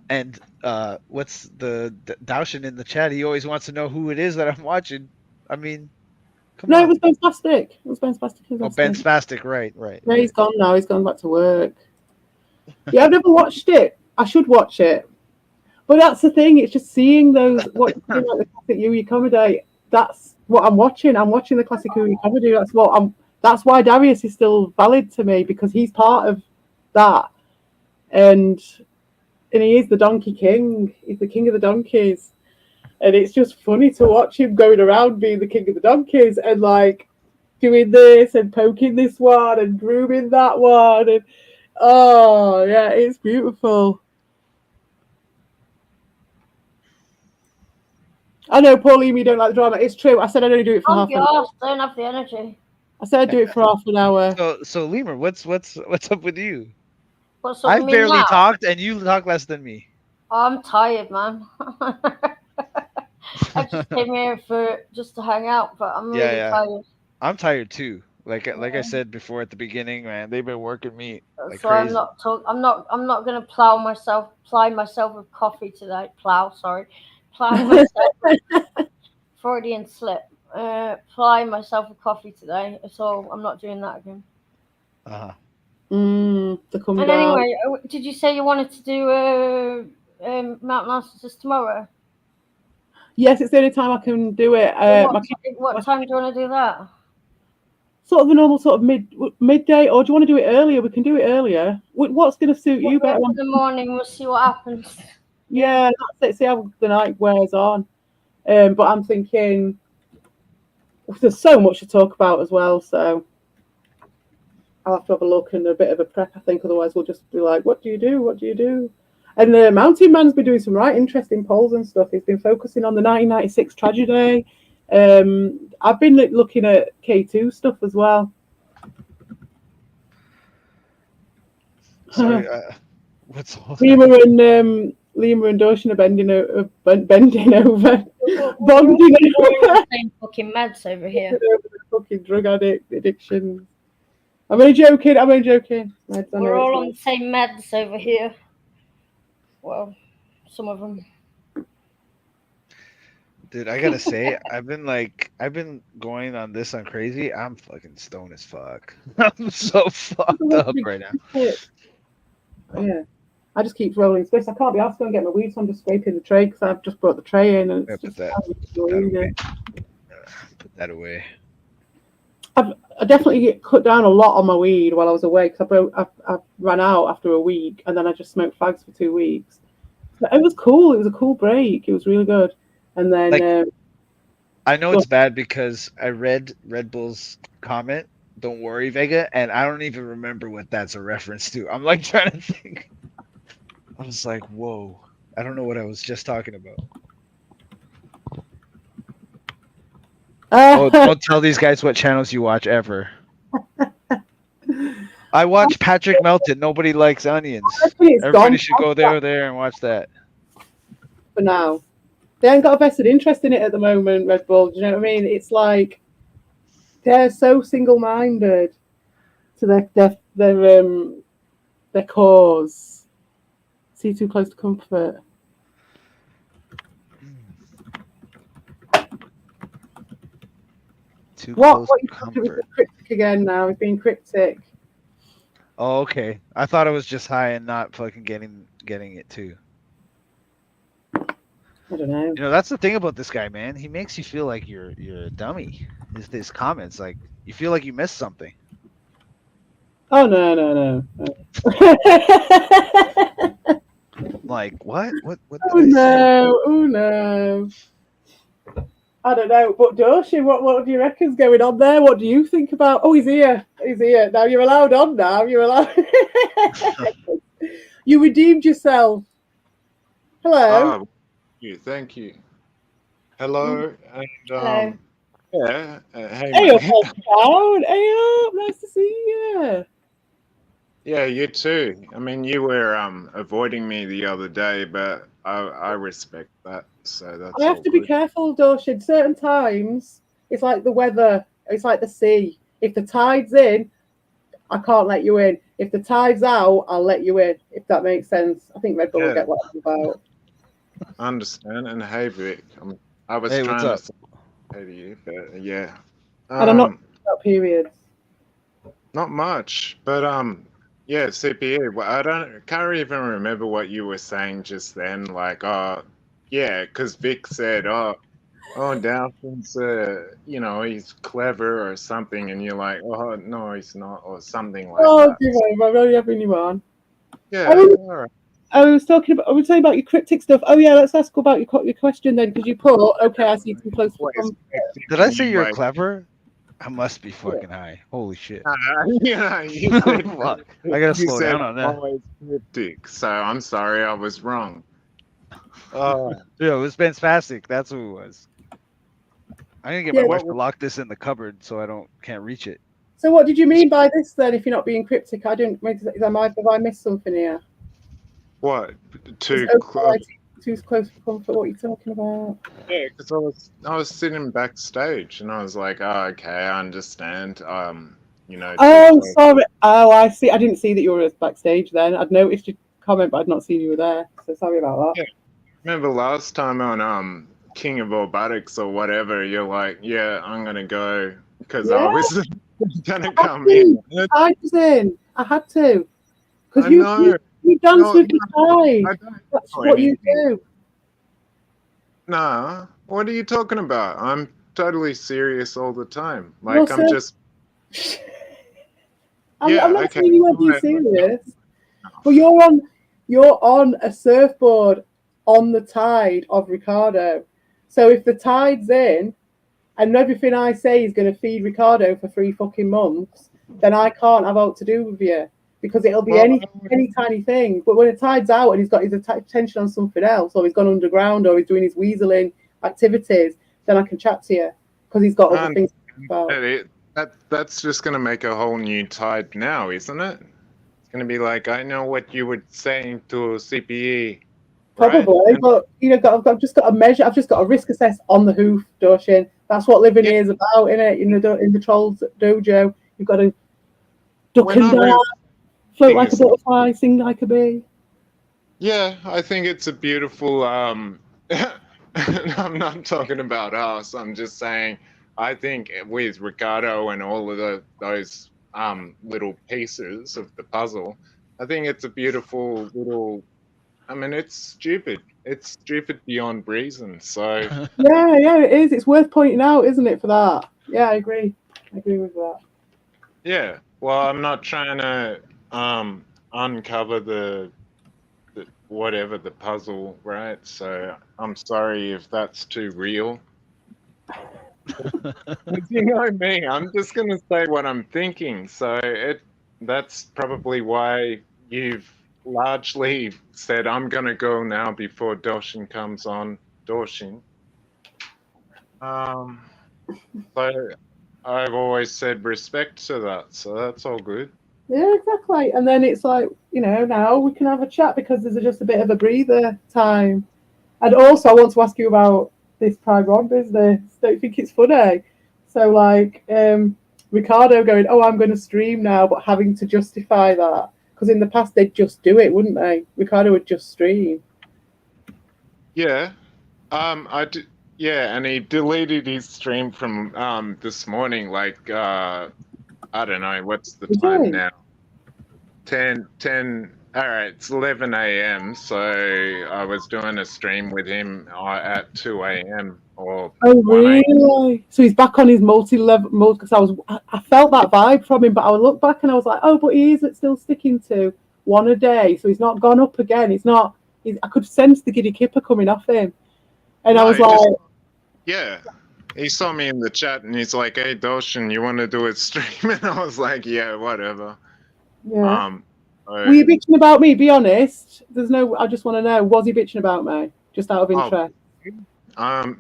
what's the Daushin in the chat? He always wants to know who it is that I'm watching. I mean, no, it was Ben Spastic. It was Ben Spastic. Oh, Ben Spastic, right. Yeah, he's gone now. He's gone back to work. Yeah, I've never watched it. I should watch it. But that's the thing. It's just seeing those, like the classic Yui comedy. That's what I'm watching. I'm watching the classic Yui comedy. That's why Darius is still valid to me, because he's part of that. And he is the Donkey King. He's the king of the donkeys. And it's just funny to watch him going around being the king of the donkeys and like doing this and poking this one and grooming that one. And oh, yeah, it's beautiful. I know, Pauline, you don't like the drama. It's true. I said I'd only do it for half an hour. I don't have the energy. I said I'd do it for half an hour. So Lemur, what's up with you? I barely talked, and you talk less than me. I'm tired, man. I just came here just to hang out, but I'm really tired. I'm tired too. Like I said before at the beginning, man, they've been working me like so crazy. I'm not gonna ply myself with coffee today. Ply myself. Freudian slip. Ply myself with coffee today. So I'm not doing that again. And anyway, did you say you wanted to do Mountain Masters tomorrow? Yes, it's the only time I can do it. What time do you want to do that? Sort of the normal sort of midday, or do you want to do it earlier? We can do it earlier. What's going to suit you better? In the morning, we'll see what happens. Yeah, that's it. See how the night wears on. But I'm thinking there's so much to talk about as well. So I'll have to have a look and a bit of a prep, I think. Otherwise, we'll just be like, what do you do? What do you do? And the Mountain Man's been doing some right interesting polls and stuff. He's been focusing on the 1996 tragedy. I've been looking at K2 stuff as well. Sorry, what's all that? Lima and Doshin are bending over, bonding over Same fucking meds over here. fucking drug addiction. I'm only joking. Meds, We're all on the same meds over here. Well, some of them. Dude, I gotta say, I've been going on this on crazy. I'm fucking stoned as fuck. I'm so fucked up right now. Yeah, I just keep rolling space. I can't be asked to go and get my weed, so I'm just scraping the tray because I've just brought the tray in. And it's Yeah, just put that away. I definitely cut down a lot on my weed while I was away because I ran out after a week, and then I just smoked fags for 2 weeks. But it was cool. It was a cool break. It was really good. And then I know it's bad because I read Red Bull's comment. Don't worry, Vega, and I don't even remember what that's a reference to. I'm like trying to think. I was like, whoa. I don't know what I was just talking about. Oh, don't tell these guys what channels you watch ever. I watch Patrick Melton. Nobody likes onions. Everybody should go there and watch that. For now. They ain't got a vested interest in it at the moment, Red Bull. Do you know what I mean? It's like they're so single-minded to their cause. See too close to comfort. What you talking with the cryptic again now? He's being cryptic. Oh, okay. I thought I was just high and not fucking getting it too. I don't know. You know, that's the thing about this guy, man. He makes you feel like you're a dummy. His comments, like you feel like you missed something. Oh no. Like what? What? Oh no. I don't know, but Doshi, what do you reckon's going on there? What do you think about? Oh, he's here. Now you're allowed on. Now you're allowed. You redeemed yourself. Hello. Thank you. Hello, and Hello. yeah. Hey, Hey mate. up, Town. Hey up. Nice to see you. Yeah, you too. I mean, you were avoiding me the other day, but I respect that. So that's. I have to be careful, Doshi. Certain times, it's like the weather. It's like the sea. If the tide's in, I can't let you in. If the tide's out, I'll let you in. If that makes sense. I think Red Bull will get what I'm about. I understand. And hey, Vic, I was Hey, trying what's to say to you, but yeah. And I'm not about periods. Not much, but yeah, CPU. Well, can't even remember what you were saying just then. Like, yeah, because Vic said, Dowson's, he's clever or something, and you're like, oh no, he's not, or something like that. I'm really having you on. Yeah, all right. I was saying about your cryptic stuff. Oh yeah, let's ask about your question then, because you put, okay, I see too close to come. Did I say you're clever? I must be fucking high. Holy shit. Yeah, you said, Fuck. I gotta slow down on that. Always cryptic, so I'm sorry, I was wrong. Yeah, it was Ben Spastic. That's who it was. I'm gonna get my wife to lock this in the cupboard so I can't reach it. So what did you mean by this then? If you're not being cryptic, have I missed something here? What? Too close for comfort. What are you talking about? Yeah, because I was sitting backstage and I was like, oh, okay, I understand. Oh, sorry. Oh, I see. I didn't see that you were backstage then. I'd noticed your comment, but I'd not seen you were there. So sorry about that. Yeah. Remember last time on King of Robotics or whatever, you're like, yeah, I'm gonna go because I was gonna come in. I was in. I had to. Because you dance with the tide. That's what you do. Nah, what are you talking about? I'm totally serious all the time. Like, I'm just. I'm not saying you won't be serious. But you're on a surfboard on the tide of Ricardo. So if the tide's in, and everything I say is going to feed Ricardo for 3 fucking months, then I can't have out to do with you because it'll be Well, any tiny thing. But when the tide's out and he's got his attention on something else, or he's gone underground, or he's doing his weaseling activities, then I can chat to you because he's got other things to think about. That's just going to make a whole new tide now, isn't it? It's going to be like, I know what you were saying to CPE. Probably, right? but I've just got to measure. I've just got to risk assess on the hoof, Doshin. That's what living here is about, innit? In the Trolls Dojo, you've got to duck We're and not really dive, float thinking like a it's- butterfly, sing like a bee. Yeah, I think it's a beautiful. I'm not talking about us. I'm just saying. I think with Ricardo and all of those little pieces of the puzzle, I think it's a beautiful little. I mean, it's stupid. It's stupid beyond reason. So Yeah, it is. It's worth pointing out, isn't it, for that? Yeah, I agree. I agree with that. yeah. Well, I'm not trying to uncover the whatever the puzzle, right? So I'm sorry if that's too real. You know me, I'm just gonna say what I'm thinking. So that's probably why you've largely said I'm gonna go now before Doshin comes on. Doshin. So I've always said respect to that, so that's all good. Yeah, exactly. And then it's like, now we can have a chat because there's just a bit of a breather time. And also, I want to ask you about this Pride Rod business. Don't you think it's funny? So, like, Ricardo going, "Oh, I'm going to stream now," but having to justify that because in the past they'd just do it, wouldn't they? Ricardo would just stream. Yeah. I did. Yeah, and he deleted his stream from this morning. Like I don't know what's the time Okay. now. 10. All right, it's 11 a.m. So I was doing a stream with him at 2 a.m. or Oh, 1 a.m. really? So he's back on his multi-level mode because I felt that vibe from him, but I would look back and I was like, oh, but he is still sticking to one a day, so he's not gone up again. It's not. I could sense the giddy kipper coming off him, and I No, was he like, just- Yeah. He saw me in the chat and he's like, "Hey, Doshin, you want to do a stream?" And I was like, "Yeah, whatever." yeah. So- Were you bitching about me? Be honest. I just want to know, was he bitching about me? Just out of interest.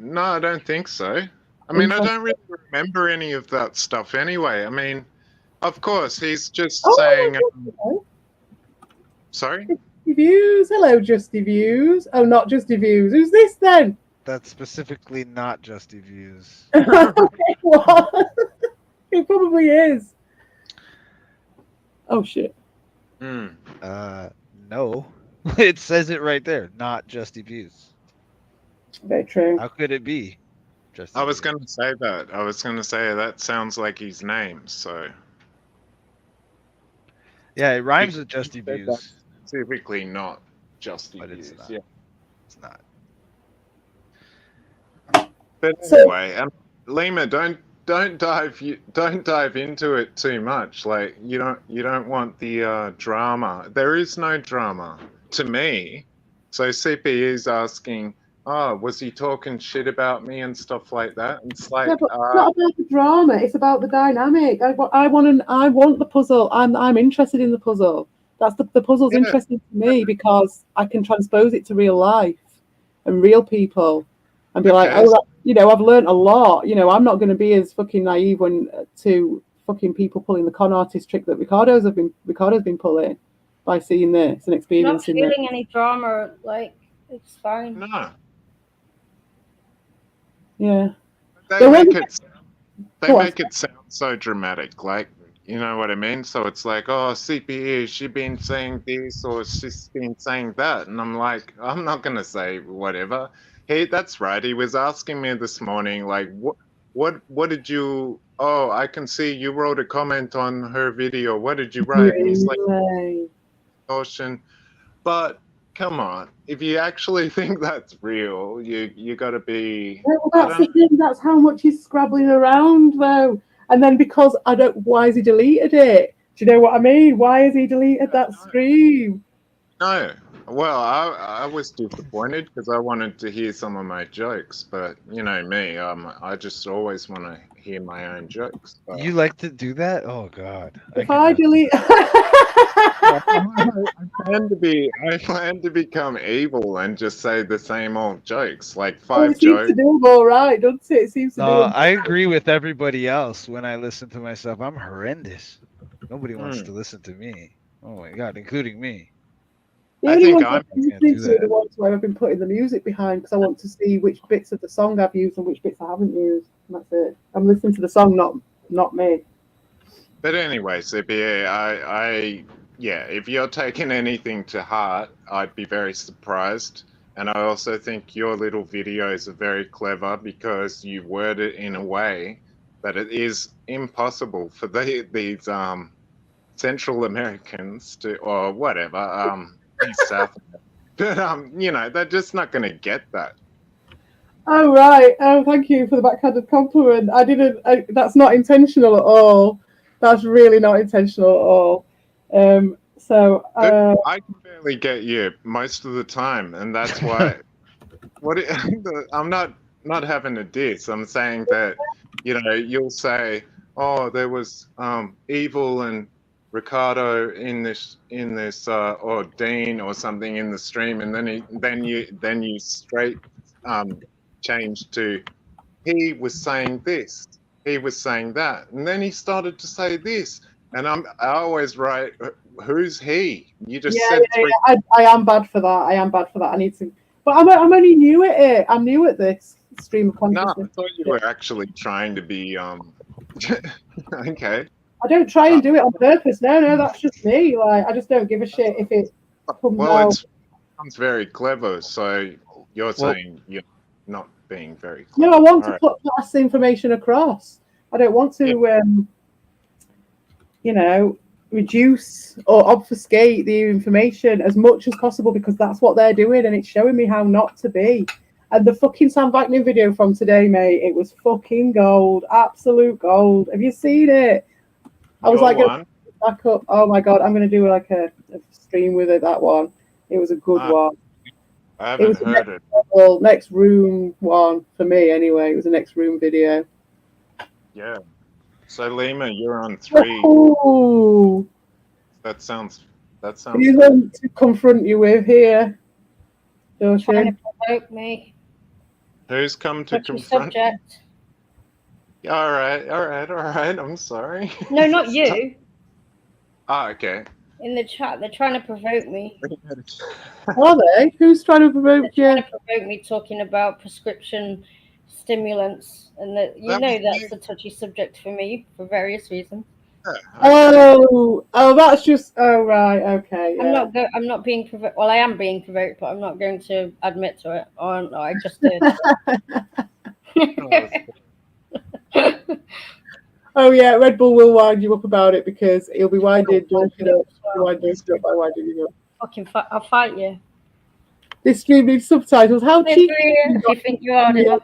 No, I don't think so. I mean, I don't really remember any of that stuff anyway. I mean, of course, he's just saying. Sorry? Justy Views. Hello, Justy Views. Oh, not Justy Views. Who's this then? That's specifically not Justy Views. What? It probably is. Oh, shit. Hmm. No. It says it right there. Not Justy Views. Very true. How could it be? Justy I was Views? going to say that. I was going to say that sounds like his name, so. Yeah, it rhymes with Because Justy you said Views. that's Specifically not Justy But it's Views. not. Yeah. It's not. But So- anyway, Lima, don't dive into it too much. Like you don't want the drama. There is no drama to me. So CP is asking, "Oh, was he talking shit about me and stuff like that?" And it's like, Yeah, but it's not about the drama. It's about the dynamic. I want the puzzle. I'm interested in the puzzle. That's the puzzle's Yeah. interesting to me because I can transpose it to real life and real people, and be like, Okay. oh, I've learned a lot. I'm not going to be as fucking naive to fucking people pulling the con artist trick that Ricardo's been pulling by seeing this and Not experiencing this. feeling any drama, like it's fine. no, Yeah. they There make wasn't- it. They Go on. make it sound so dramatic, like you know what I mean. So it's like, oh, CPE, she been saying this or she's been saying that, and I'm like, I'm not gonna say whatever. That's right. He was asking me this morning, like, what did you? Oh, I can see you wrote a comment on her video. What did you write? And he's like, Really? caution, but. Come on! If you actually think that's real, you got to be. Yeah, well, I that's don't the thing. That's how much he's scrabbling around, though. And then because why has he deleted it? Do you know what I mean? Why has he deleted that stream? No, Well, I was disappointed because I wanted to hear some of my jokes, but you know me, I just always want to hear my own jokes. So. You like to do that? Oh God. If I cannot. delete, I plan to become evil and just say the same old jokes, like oh, five it seems to jokes. do them all right, doesn't it? It seems to do No, them. I agree with everybody else when I listen to myself. I'm horrendous. Nobody wants Hmm. to listen to me. Oh my God, including me. The I only think ones I'm- I'm can't listening do to are the that. ones where I've been putting the music behind because I want to see which bits of the song I've used and which bits I haven't used. And that's it. I'm listening to the song, not me. But anyway, CPA, yeah, if you're taking anything to heart, I'd be very surprised. And I also think your little videos are very clever because you word it in a way that it is impossible for these Central Americans to, or whatever, East South, but you know, they're just not going to get that. Oh right. Oh, thank you for the backhanded compliment. I didn't. That's not intentional at all. That's really not intentional at all. So I can barely get you most of the time, and that's why. I'm not having a diss. I'm saying that, you know, you'll say, "Oh, there was evil and Ricardo in this or Dean or something in the stream," and then you straight change to he was saying this, he was saying that, and then he started to say this, and I always write, "Who's he?" You just yeah, said yeah, three. yeah. I am bad for that. I am bad for that. I need to. But I'm only new at it. I'm new at this stream of No, I consciousness. thought you were actually trying to be okay. I don't try and do it on purpose. No, that's just me. Like I just don't give a shit if it comes Well, out. it sounds very clever. So you're Well- saying you're not being very clever. No, I want All to right. put class information across. I don't want to, you know, reduce or obfuscate the information as much as possible because that's what they're doing and it's showing me how not to be. And the fucking Sam Vaknin video from today, mate, it was fucking gold, absolute gold. Have you seen it? I was Your like, one. back up. Oh my god, I'm going to do like a stream with it. That one, it was a good Ah, one. I It was haven't heard it. Well, next room one for me anyway. It was a next room video. Yeah. So Lima, you're on 3. Ooh, That sounds. he's one to confront you with here, Trying Doshin. to provoke me. Who's come to Touchy confront? subject. Yeah, all right. I'm sorry. No, not you. Ah, okay. In the chat, they're trying to provoke me. Are they? Who's trying to provoke They're you? trying to provoke me talking about prescription stimulants, and that That was that's a touchy subject for me for various reasons. Oh, that's just. Oh right, okay. Yeah. I'm not being provoked. Well, I am being provoked, but I'm not going to admit to it. Oh no, I just did. Oh yeah, Red Bull will wind you up about it because he'll be winding Doshin up. Winding up by winding you up. Fucking I'll fight you. This stream needs subtitles. How cheap? If you think you're hard enough.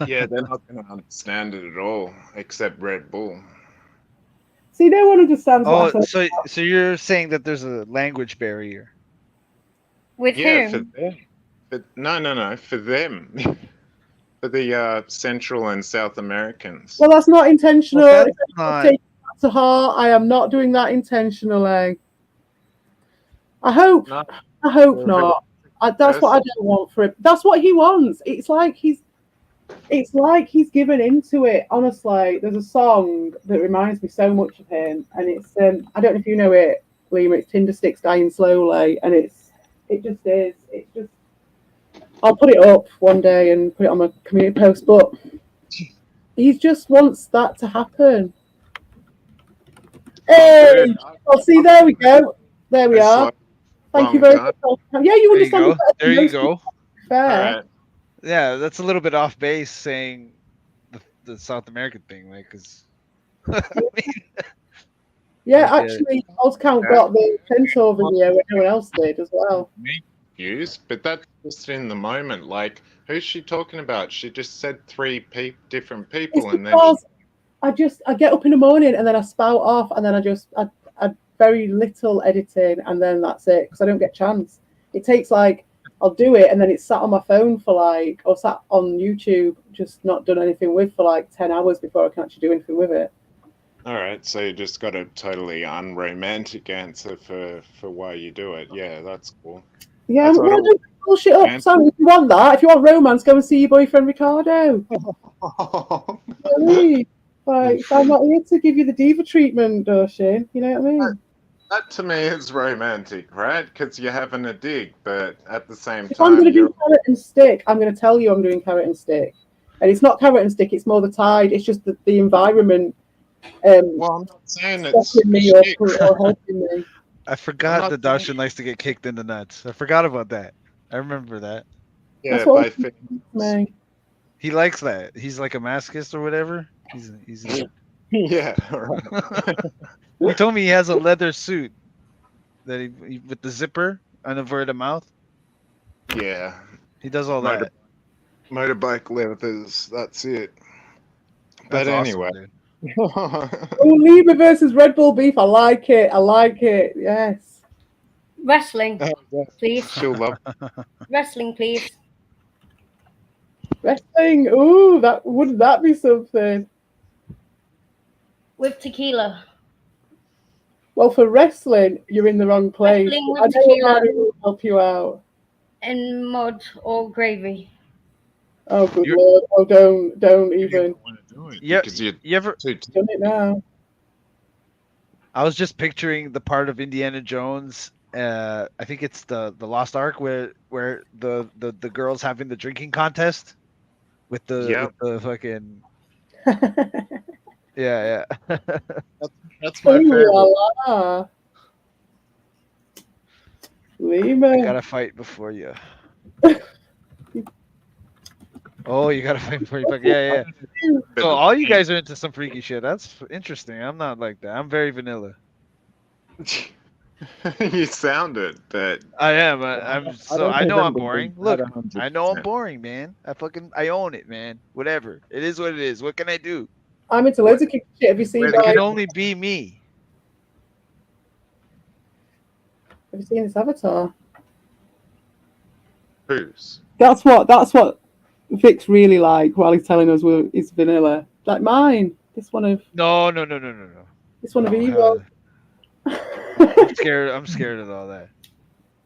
Yeah, they're not going to understand it at all, except Red Bull. See, no one understands what Oh, I'm saying. so you're saying that there's a language barrier? With Yeah, whom? for them. But no, for them. For the Central and South Americans. Well, that's not intentional. Well, If that's not. take that to heart, I am not doing that intentionally. I hope. No, I hope they're not. That's what I don't want for him. That's what he wants. It's like he's given into it. Honestly, there's a song that reminds me so much of him, and it's I don't know if you know it, Liam. It's Tinder Sticks Dying Slowly, and it just is. It's just. I'll put it up one day and put it on my community post, but he just wants that to happen. Hey, well, see, there we go. There we are. Thank you very much. Yeah, you There you understand. go. There you go. Fair. Yeah, that's a little bit off base saying the South American thing, like, because. Yeah, actually, Ozcount got the Centaur video and no one else did as well. Confused, but that's just in the moment. Like, who's she talking about? She just said 3 different people, It's and then because I get up in the morning and then I spout off and then I very little editing, and then that's it because I don't get a chance. It takes like I'll do it, and then it's sat on my phone for like, or sat on YouTube, just not done anything with for like 10 hours before I can actually do anything with it. All right, so you just got a totally unromantic answer for why you do it. Yeah, that's cool. Yeah, That's what well, I- don't bullshit up, And- Sam. If you want that, if you want romance, go and see your boyfriend Ricardo. You know what I mean? Like, I'm not here to give you the diva treatment, Doshin. You know what I mean? That to me is romantic, right? Because you're having a dig, but at the same If I'm time, going to do you're carrot and stick, I'm going to tell you I'm doing carrot and stick. And it's not carrot and stick, it's more the tide. It's just the environment well, I'm not saying it's stopping me shit. or helping me. I forgot not that saying- Darshan likes to get kicked in the nuts. I forgot about that. I remember that. Yeah, That's what by I'm fans. Me. He likes that. He's like a masochist or whatever. He's Yeah, right. he told me he has a leather suit that he with the zipper over the mouth. Yeah. He does all that. Motorbike leathers, that's it. That's But awesome, anyway. dude. Oh, Libra versus Red Bull beef. I like it. I like it. Yes. Wrestling, Oh, please. she'll love Wrestling, please. Wrestling. Ooh, wouldn't that be something? With tequila. Well, for wrestling, you're in the wrong place. Wrestling with I know tequila. how to help you out. And mud or gravy. Oh, good You're- lord! Oh, don't you even don't want to do it Yeah, because you're you ever? too done it now. I was just picturing the part of Indiana Jones. I think it's the Lost Ark where the girls having the drinking contest with Yep. with the fucking yeah. That's my Ooh, favorite. la, la. Lima. I gotta fight before you. Oh, you gotta fight before you fuck. Yeah. So all you guys are into some freaky shit. That's interesting. I'm not like that. I'm very vanilla. You sound it, but I am. I know I'm boring. Look, I know I'm 100%. boring, man. I own it, man. Whatever. It is what it is. What can I do? I'm into loads of kinky shit. Have you seen? Where It they can Like, only be me. have you seen this Avatar? Who's? That's what Vic's really like while he's telling us it's vanilla. Like mine. This one of No. Evo. I'm scared. I'm scared of all that.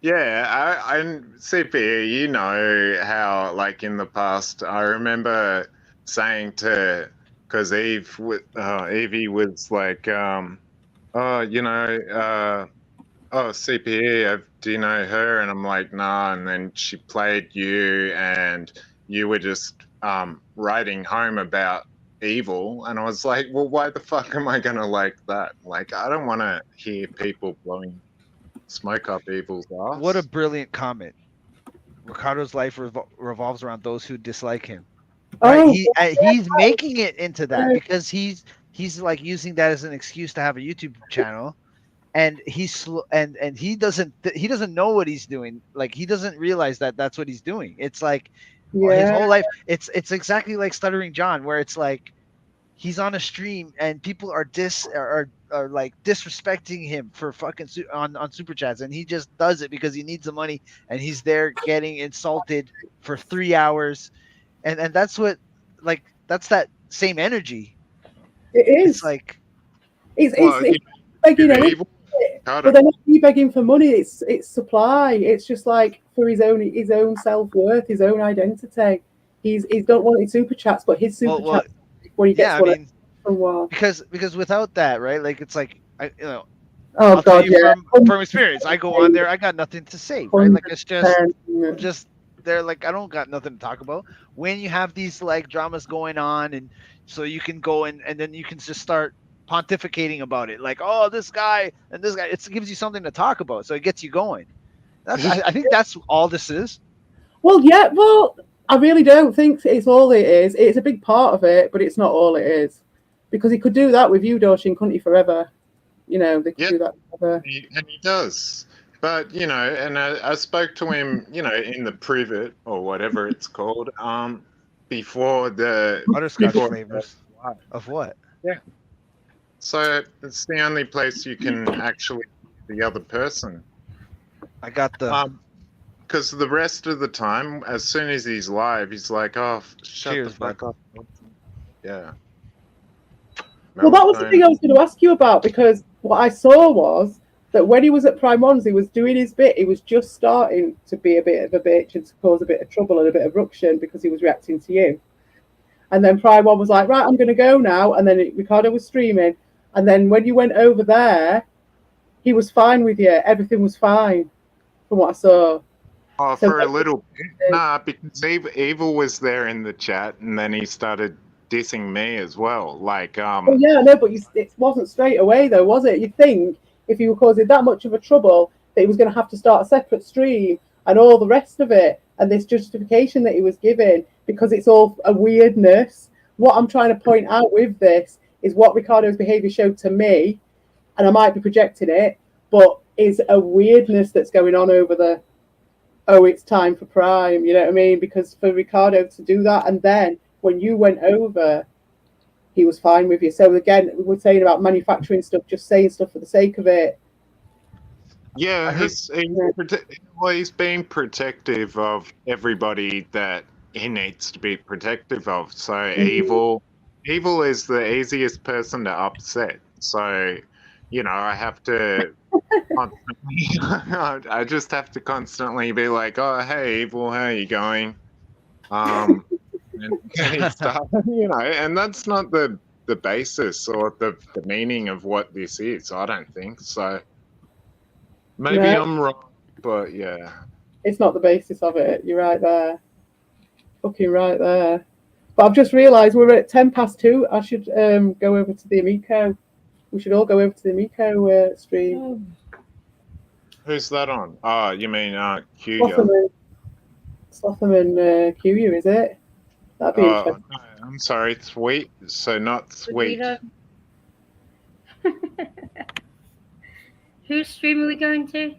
Yeah, I'm CP. You know how, like in the past, I remember saying to, because Evie was like, oh, you know, oh, CPE, do you know her? And I'm like, nah. And then she played you, and you were just writing home about evil. And I was like, well, why the fuck am I gonna like that? Like, I don't want to hear people blowing smoke up evil's ass. What a brilliant comment. Ricardo's life revolves around those who dislike him. Right? Oh, He's making it into that Right. because he's like using that as an excuse to have a YouTube channel, and and he doesn't know what he's doing. Like he doesn't realize that that's what he's doing. It's like his yeah. whole life. It's exactly like Stuttering John, where it's like he's on a stream and people are like disrespecting him for fucking on super chats, and he just does it because he needs the money, and he's there getting insulted for 3 hours, and that's what, like, that's that same energy. It is. It's like It's Well, begging anything, evil. but they're not really begging for money. It's supply. It's just like for his own self worth, his own identity. He's don't want his super chats, but his super well, chats where he gets yeah, I one mean, from what. because without that, right? Like it's like Oh I'll tell God, you yeah. from experience. I go on there, I got nothing to say, right? Like it's just. I'm just they're like, I don't got nothing to talk about. When you have these like dramas going on, and so you can go and then you can just start pontificating about it, like, oh, this guy and this guy. It gives you something to talk about, so it gets you going. I think that's all this is. Well, yeah. Well, I really don't think it's all it is. It's a big part of it, but it's not all it is. Because he could do that with you, Doshin, couldn't he? Forever. You know, they could Yep. do that forever. And he does. But, you know, and I spoke to him, you know, in the privet or whatever it's called, before the Butterscotch before- flavors of what? So it's the only place you can actually see the other person. I got the Because the rest of the time, as soon as he's live, he's like, "Oh, shut Cheers, the fuck up." Yeah. Well, that was the thing I was going to ask you about, because what I saw was that when he was at Prime Ones, he was doing his bit. He was just starting to be a bit of a bitch and to cause a bit of trouble and a bit of ruction because he was reacting to you. And then Prime One was like, right, I'm going to go now. And then Ricardo was streaming. And then when you went over there, he was fine with you. Everything was fine from what I saw. Oh, for a little bit. Nah, because Evil was there in the chat, and then he started dissing me as well. Like, Well, yeah, no, but it wasn't straight away, though, was it? You'd think if he were causing that much of a trouble that he was going to have to start a separate stream and all the rest of it, and this justification that he was giving, because it's all a weirdness. What I'm trying to point out with this is what Ricardo's behaviour showed to me, and I might be projecting it, but is a weirdness that's going on over the, oh, it's time for Prime, you know what I mean? Because for Ricardo to do that, and then when you went over, he was fine with you. So again, we were saying about manufacturing stuff, just saying stuff for the sake of it. yeah, he's being protective of everybody that he needs to be protective of. So Evil is the easiest person to upset. So, you know, I have to I just have to constantly be like, "Oh, hey, Evil, how are you going?" And stuff, you know, and that's not the basis or the meaning of what this is. I don't think so. Maybe I'm wrong, but yeah, it's not the basis of it. You're right there, fucking right there. But I've just realised we're at 2:10. I should go over to the Amico. We should all go over to the Amico stream. Who's that on? Oh, you mean Q? Slotham and Q, is it? That'd be interesting. No, I'm sorry, Sweet. So not Sweet. Whose stream are we going to?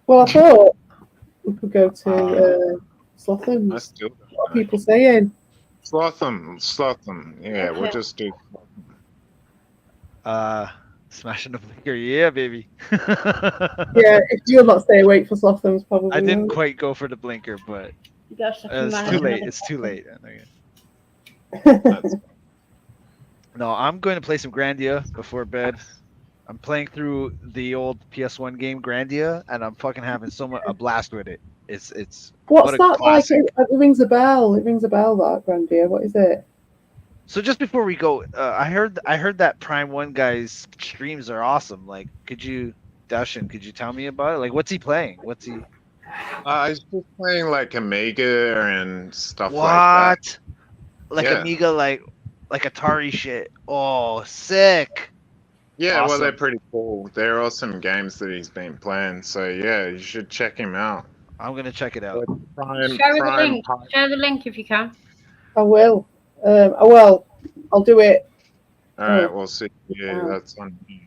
Well, I thought we could go to Slotham. I still don't know. What are people saying? Slotham. Yeah, Okay. we'll just do. Smashing the blinker, yeah, baby. Yeah, if you'll not stay awake for Slotham's, probably. I didn't quite go for the blinker, but You got stuff in it's my too head. late. It's too late. That's, No, I'm going to play some Grandia before bed. I'm playing through the old PS1 game Grandia, and I'm fucking having a blast with it. It's What's what a that classic. like? It rings a bell. It rings a bell, that Grandia. What is it? So just before we go, I heard that Prime One guy's streams are awesome. Like, could you tell me about it? Like, what's he playing? What's he? he's just playing like Amiga and stuff like What? Like Yeah. Amiga, like Atari shit. Oh, sick. that. Yeah, well, they're Awesome. pretty cool. They're awesome games that he's been playing. So yeah, you should check him out. I'm gonna check it out. Prime, Share the Prime link. Share the link if you can. I will. Well, I'll do it. All right, we'll see. Yeah, that's on you.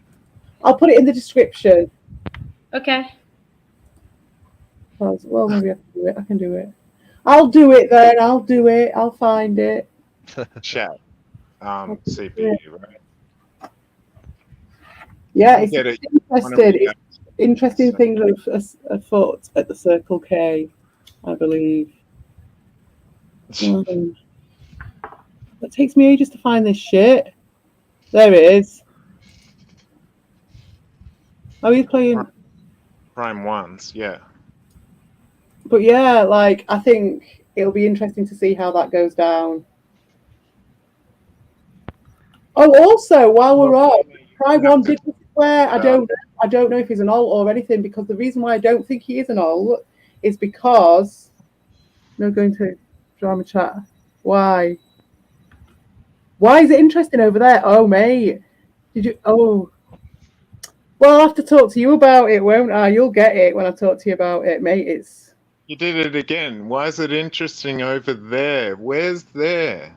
I'll put it in the description. Okay. Well, maybe I can do it. I can do it. I'll do it then. I'll do it. I'll find it. Chat. CPU, right? Yeah, it's Get it. interesting. It's interesting things afoot at the Circle K, I believe. It takes me ages to find this shit. There it is. Are you playing? Prime ones, yeah. But yeah, like I think it'll be interesting to see how that goes down. Oh, also while we're on, Prime One did swear. I don't know if he's an alt or anything, because the reason why I don't think he is an alt is because no going to drama chat. Why? Why is it interesting over there? Oh, mate, did you? Oh, well, I'll have to talk to you about it, won't I? You'll get it when I talk to you about it, mate. It's You did it again. Why is it interesting over there? Where's there?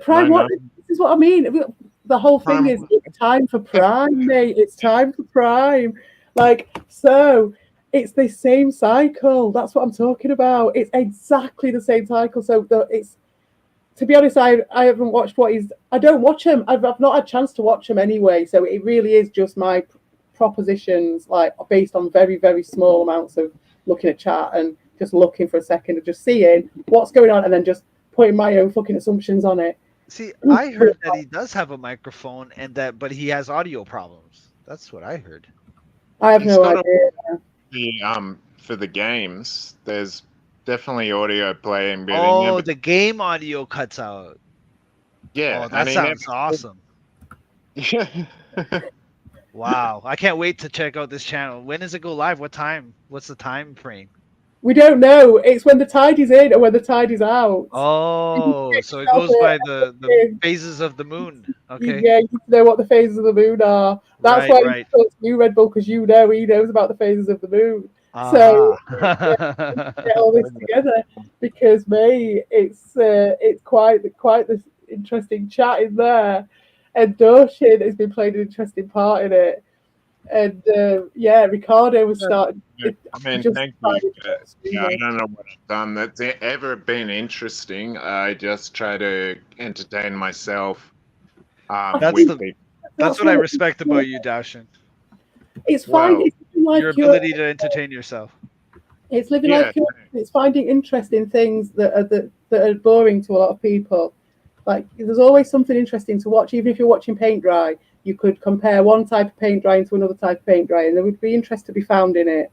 Prime No, One. no. This is what I mean. The whole thing Prime is One. it's time for Prime, mate. It's time for Prime. Like, so it's the same cycle. That's what I'm talking about. It's exactly the same cycle. So to be honest, I haven't watched what he's. I don't watch him. I've not had a chance to watch him anyway. So it really is just my propositions, like based on very, very small amounts of looking at chat and just looking for a second and just seeing what's going on and then just putting my own fucking assumptions on it. See, I heard that he does have a microphone but he has audio problems. That's what I heard. I have He's no got idea. For the games, there's definitely audio play embedded in Oh, there. the game audio cuts out. Yeah, Oh, that and he sounds awesome. never- Wow. I can't wait to check out this channel. When does it go live? What time? What's the time frame? We don't know. It's when the tide is in or when the tide is out. Oh, so it goes by the phases of the moon. Okay. Yeah, you need to know what the phases of the moon are. That's why Right. you talk to you, Red Bull, because he knows about the phases of the moon. Ah. So get all this together because it's quite the interesting chat in there, and Doshin has been playing an interesting part in it, and Ricardo was starting. I mean, thank you. Yeah, I don't know what I've done that's ever been interesting. I just try to entertain myself. That's with That's what I respect about you, Dashin. It's fine. Wow. It's like Your ability to entertain yourself. It's living Yeah. like it's finding interesting things that are boring to a lot of people. Like there's always something interesting to watch, even if you're watching paint dry. You could compare one type of paint dry into another type of paint dry, and there would be interest to be found in it.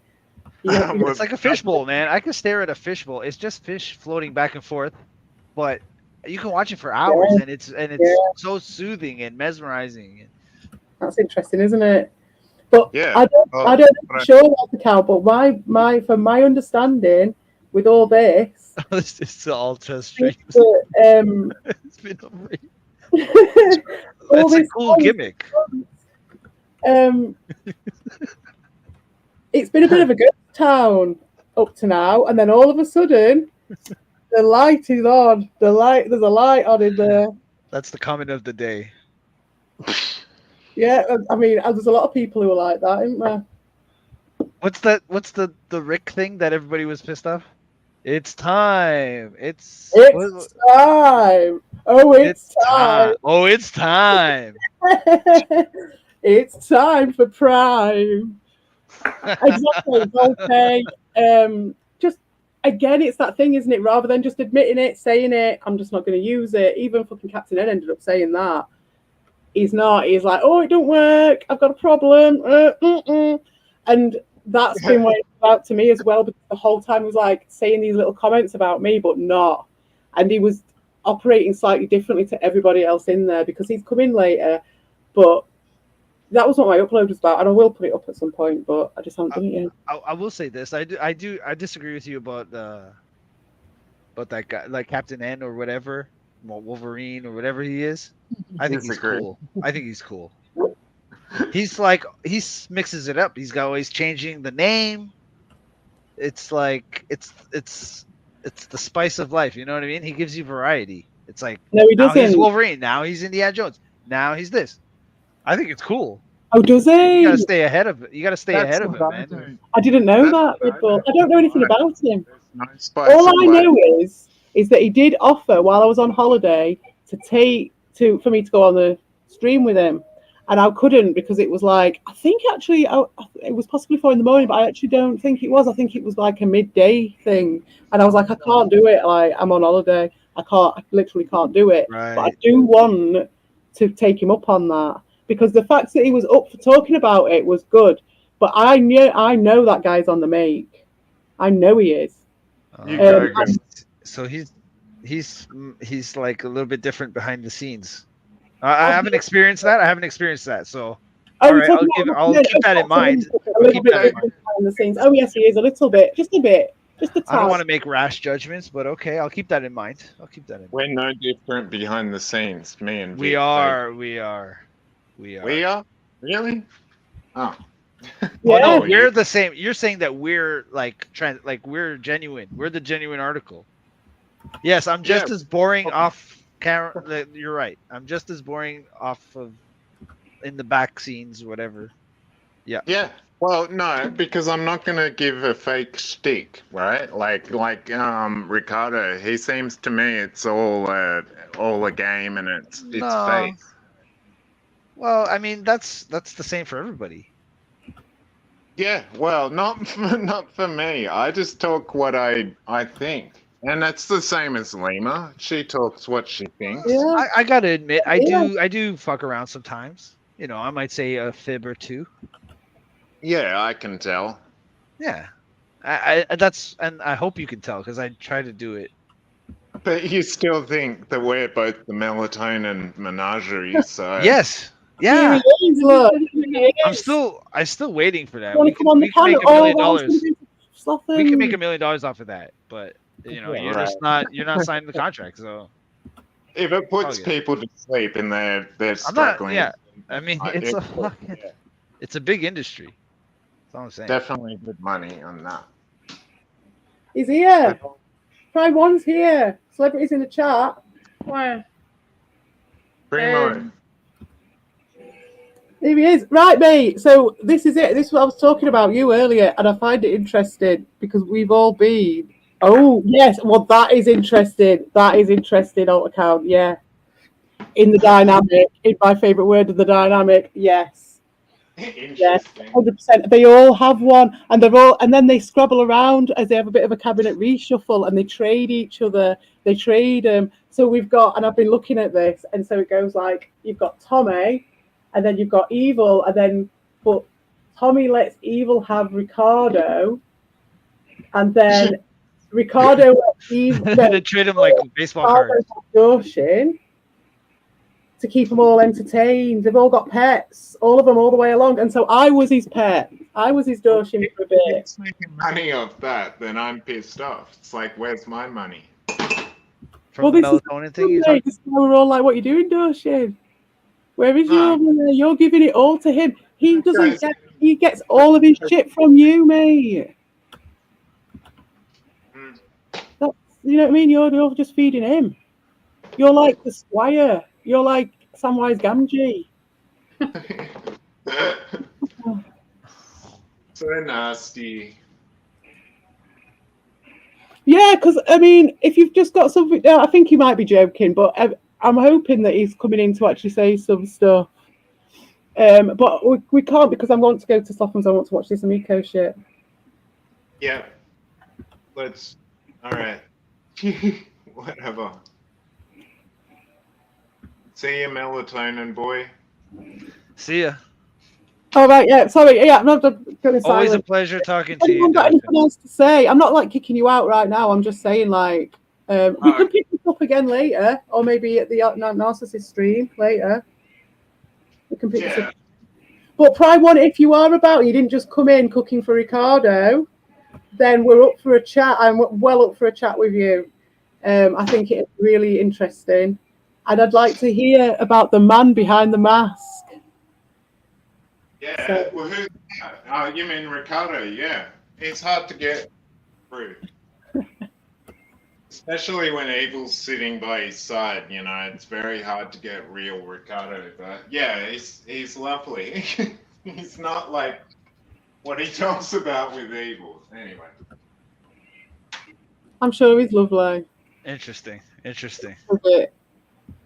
It's like a fishbowl, man. I can stare at a fishbowl. It's just fish floating back and forth, but you can watch it for hours, and it's so soothing and mesmerizing. That's interesting, isn't it? But Yeah. I don't know for sure about the cow, but from my understanding with all this, This is the Ultra stream. that, It's been over. all It's a this cool gimmick. It's been a bit of a ghost town up to now, and then all of a sudden, the light is on. There's a light on in there. That's the comment of the day. Yeah, I mean, there's a lot of people who are like that, isn't there? What's the Rick thing that everybody was pissed off? It's time. It's time. Oh, it's time. Oh, it's time. It's time for Prime. Exactly. Okay. Just again, it's that thing, isn't it? Rather than just admitting it, saying it, I'm just not going to use it. Even fucking Captain N ended up saying that. He's not. He's like, oh, it don't work. I've got a problem. And that's been what it's about to me as well. Because the whole time he was like saying these little comments about me, but not. And he was operating slightly differently to everybody else in there because he's come in later. But that was what my upload was about, and I will put it up at some point. But I just haven't done it yet. I will say this. I disagree with you about that guy, like Captain N or whatever, Wolverine or whatever he is. I think he's cool. I think he's cool. He's like he mixes it up. He's always changing the name. It's like it's the spice of life. You know what I mean? He gives you variety. It's like No, he now doesn't. he's Wolverine. Now he's Indiana Jones. Now he's this. I think it's cool. Oh, does he? You gotta stay ahead of it. You gotta stay ahead of it, man. I didn't know That's that. But I don't know anything about him. No spice All of I life. know is that he did offer while I was on holiday for me to go on the stream with him, and I couldn't because it was like I think actually it was possibly 4 a.m, but I actually don't think it was. I think it was like a midday thing, and I was like, I can't do it. Like I'm on holiday, I literally can't do it. Right. But I do want to take him up on that because the fact that he was up for talking about it was good. But I know that guy's on the make. I know he is. You go, So he's like a little bit different behind the scenes. I haven't experienced that. So all right, I'll keep that in mind. Keep that in mind. Behind the scenes. Oh yes, he is a little bit, just a bit, just a tad. I don't want to make rash judgments, but okay, I'll keep that in mind. We're no different behind the scenes, me and Vic. We are. We are? Really? Oh. Oh Yeah. no, we're the same. You're saying that we're like we're genuine. We're the genuine article. Yes, I'm just as boring off camera. You're right. I'm just as boring off of in the back scenes, whatever. Yeah. Well, no, because I'm not gonna give a fake shtick, right? Like Ricardo, he seems to me it's all a game and it's No. fake. Well, I mean that's the same for everybody. Yeah, well, not for me. I just talk what I think, and that's the same as Lima. She talks what she thinks. Yeah. I gotta admit, Yeah. I do fuck around sometimes. You know, I might say a fib or two. Yeah, I can tell. Yeah, I that's and I hope you can tell because I try to do it. But you still think that we're both the melatonin menagerie, so Yes, Here yeah. he is, look. Here he I'm is. still waiting for that. Want We to come on the can make panel? $1 million. Oh, that's gonna be We can Slotham. make $1 million off of that, but you know, Yeah, you're right. just you're not signing the contract, so if it puts Okay. people to sleep and they're I'm not. struggling, Yeah, I mean, it's a fucking, yeah, it's a big industry. That's all I'm saying. definitely good money on that. He's here. Prime One's here. Celebrities in the chat. Where? Primo, Here he is. Right, mate. So this is it. This is what I was talking about you earlier, and I find it interesting because we've all been. Oh, yes. Well, that is interesting. That is interesting, alt account. Yeah. In the dynamic. In my favourite word of the dynamic. Yes. interesting. 100%. They all have one, and they're all, and then they scrabble around as they have a bit of a cabinet reshuffle, and they trade each other. They trade them. So we've got, and I've been looking at this, and so it goes like you've got Tommy, and then you've got Evil, and then but Tommy lets Evil have Ricardo, and then Ricardo lets Evil They treat him like baseball cards. Doshin to keep them all entertained. They've all got pets, all of them, all the way along. And so I was his pet. I was his Doshin for a If bit. he's making money off that, then I'm pissed off. It's like, where's my money? From Well, the this is melatonin thing. You're Sunday. talking- This is why we're all like, "What are you doing, Doshin? Where is No. your? You're giving it all to him. He doesn't Guys- get. He gets all of his shit from you, mate. Mm. That's, you know what I mean? You're just feeding him. You're like the Squire. You're like Samwise Gamgee. So nasty. Yeah, because I mean, if you've just got something, I think he might be joking, but I'm hoping that he's coming in to actually say some stuff. But we can't because I want to go to Slotham's. I want to watch this Amico shit. Yeah. Let's. All right. Whatever. See you, melatonin boy. See ya. All right, yeah. Sorry, yeah. I'm not going to Always a silence. pleasure talking to you. Anyone got Dustin. anything else to say? I'm not like kicking you out right now. I'm just saying like we can pick this up again later, or maybe at the Narcissist stream later. We can pick this Yeah. up. But Prime One, if you are about, you didn't just come in cooking for Ricardo, then we're up for a chat. I'm well up for a chat with you. I think it's really interesting, and I'd like to hear about the man behind the mask. Yeah. So- Well, who's that? Oh, you mean Ricardo? Yeah. It's hard to get through. Especially when Evil's sitting by his side, you know, it's very hard to get real Ricardo. But yeah, he's lovely. He's not like what he talks about with Evil. Anyway. I'm sure he's lovely. Interesting. Privet.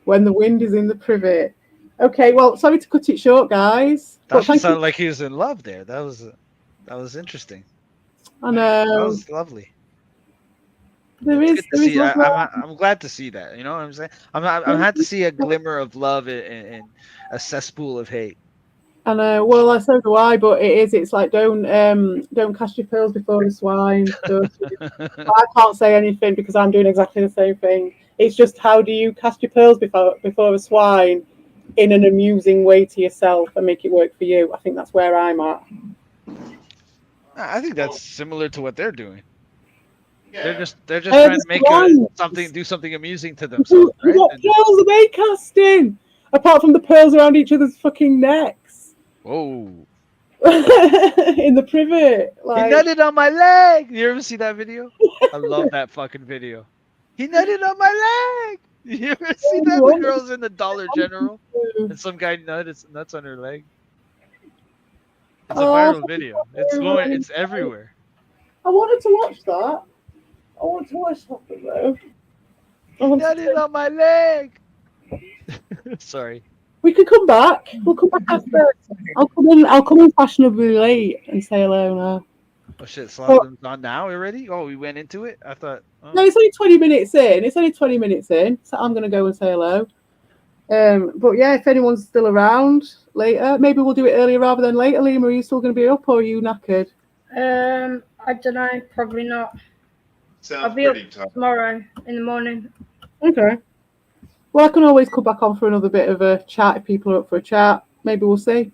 When the wind is in the privet. Okay, well, sorry to cut it short, guys. That But thank sounded you. like he was in love there. That was interesting. I That know. was lovely. There It's is. good to There is see. love. I'm glad to see that. You know what I'm saying? I'm had to see a glimmer of love in a cesspool of hate. And well, so do I. But it is. It's like don't cast your pearls before the swine. I can't say anything because I'm doing exactly the same thing. It's just how do you cast your pearls before a swine in an amusing way to yourself and make it work for you? I think that's where I'm at. I think that's similar to what they're doing. Yeah. They're just trying to make swans. do something amusing to themselves, right? What pearls are they casting? Apart from the pearls around each other's fucking necks Whoa! in the privet. He Like, nutted on my leg. You ever see that video? I love that fucking video. He nutted on my leg. You ever see that? The girl's in the Dollar General and some guy nuts on her leg. It's a viral video. It's going. It's everywhere. I wanted to watch that. I want to watch that though. Daddy's on my leg. Sorry. We could come back. We'll come back after. I'll come in fashionably late and say hello now. Oh shit! Slotham's on now already. Oh, we went into it. I thought. Oh. No, it's only 20 minutes in. So I'm gonna go and say hello. But yeah, if anyone's still around later, maybe we'll do it earlier rather than later. Liam, are you still gonna be up or are you knackered? I don't know. Probably not. Sounds I'll be up pretty tough. tomorrow in the morning. Okay. Well, I can always come back on for another bit of a chat if people are up for a chat. Maybe we'll see.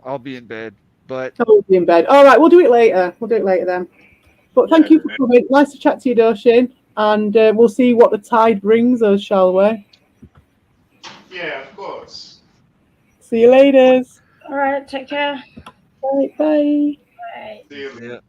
I'll be in bed, but I'll be in bed. All right, we'll do it later. then. But thank you for coming. Nice to chat to you, Doshin. And we'll see what the tide brings us, shall we? Yeah, of course. See you later. All right. Take care. Bye. Bye. Bye. See you later. yeah.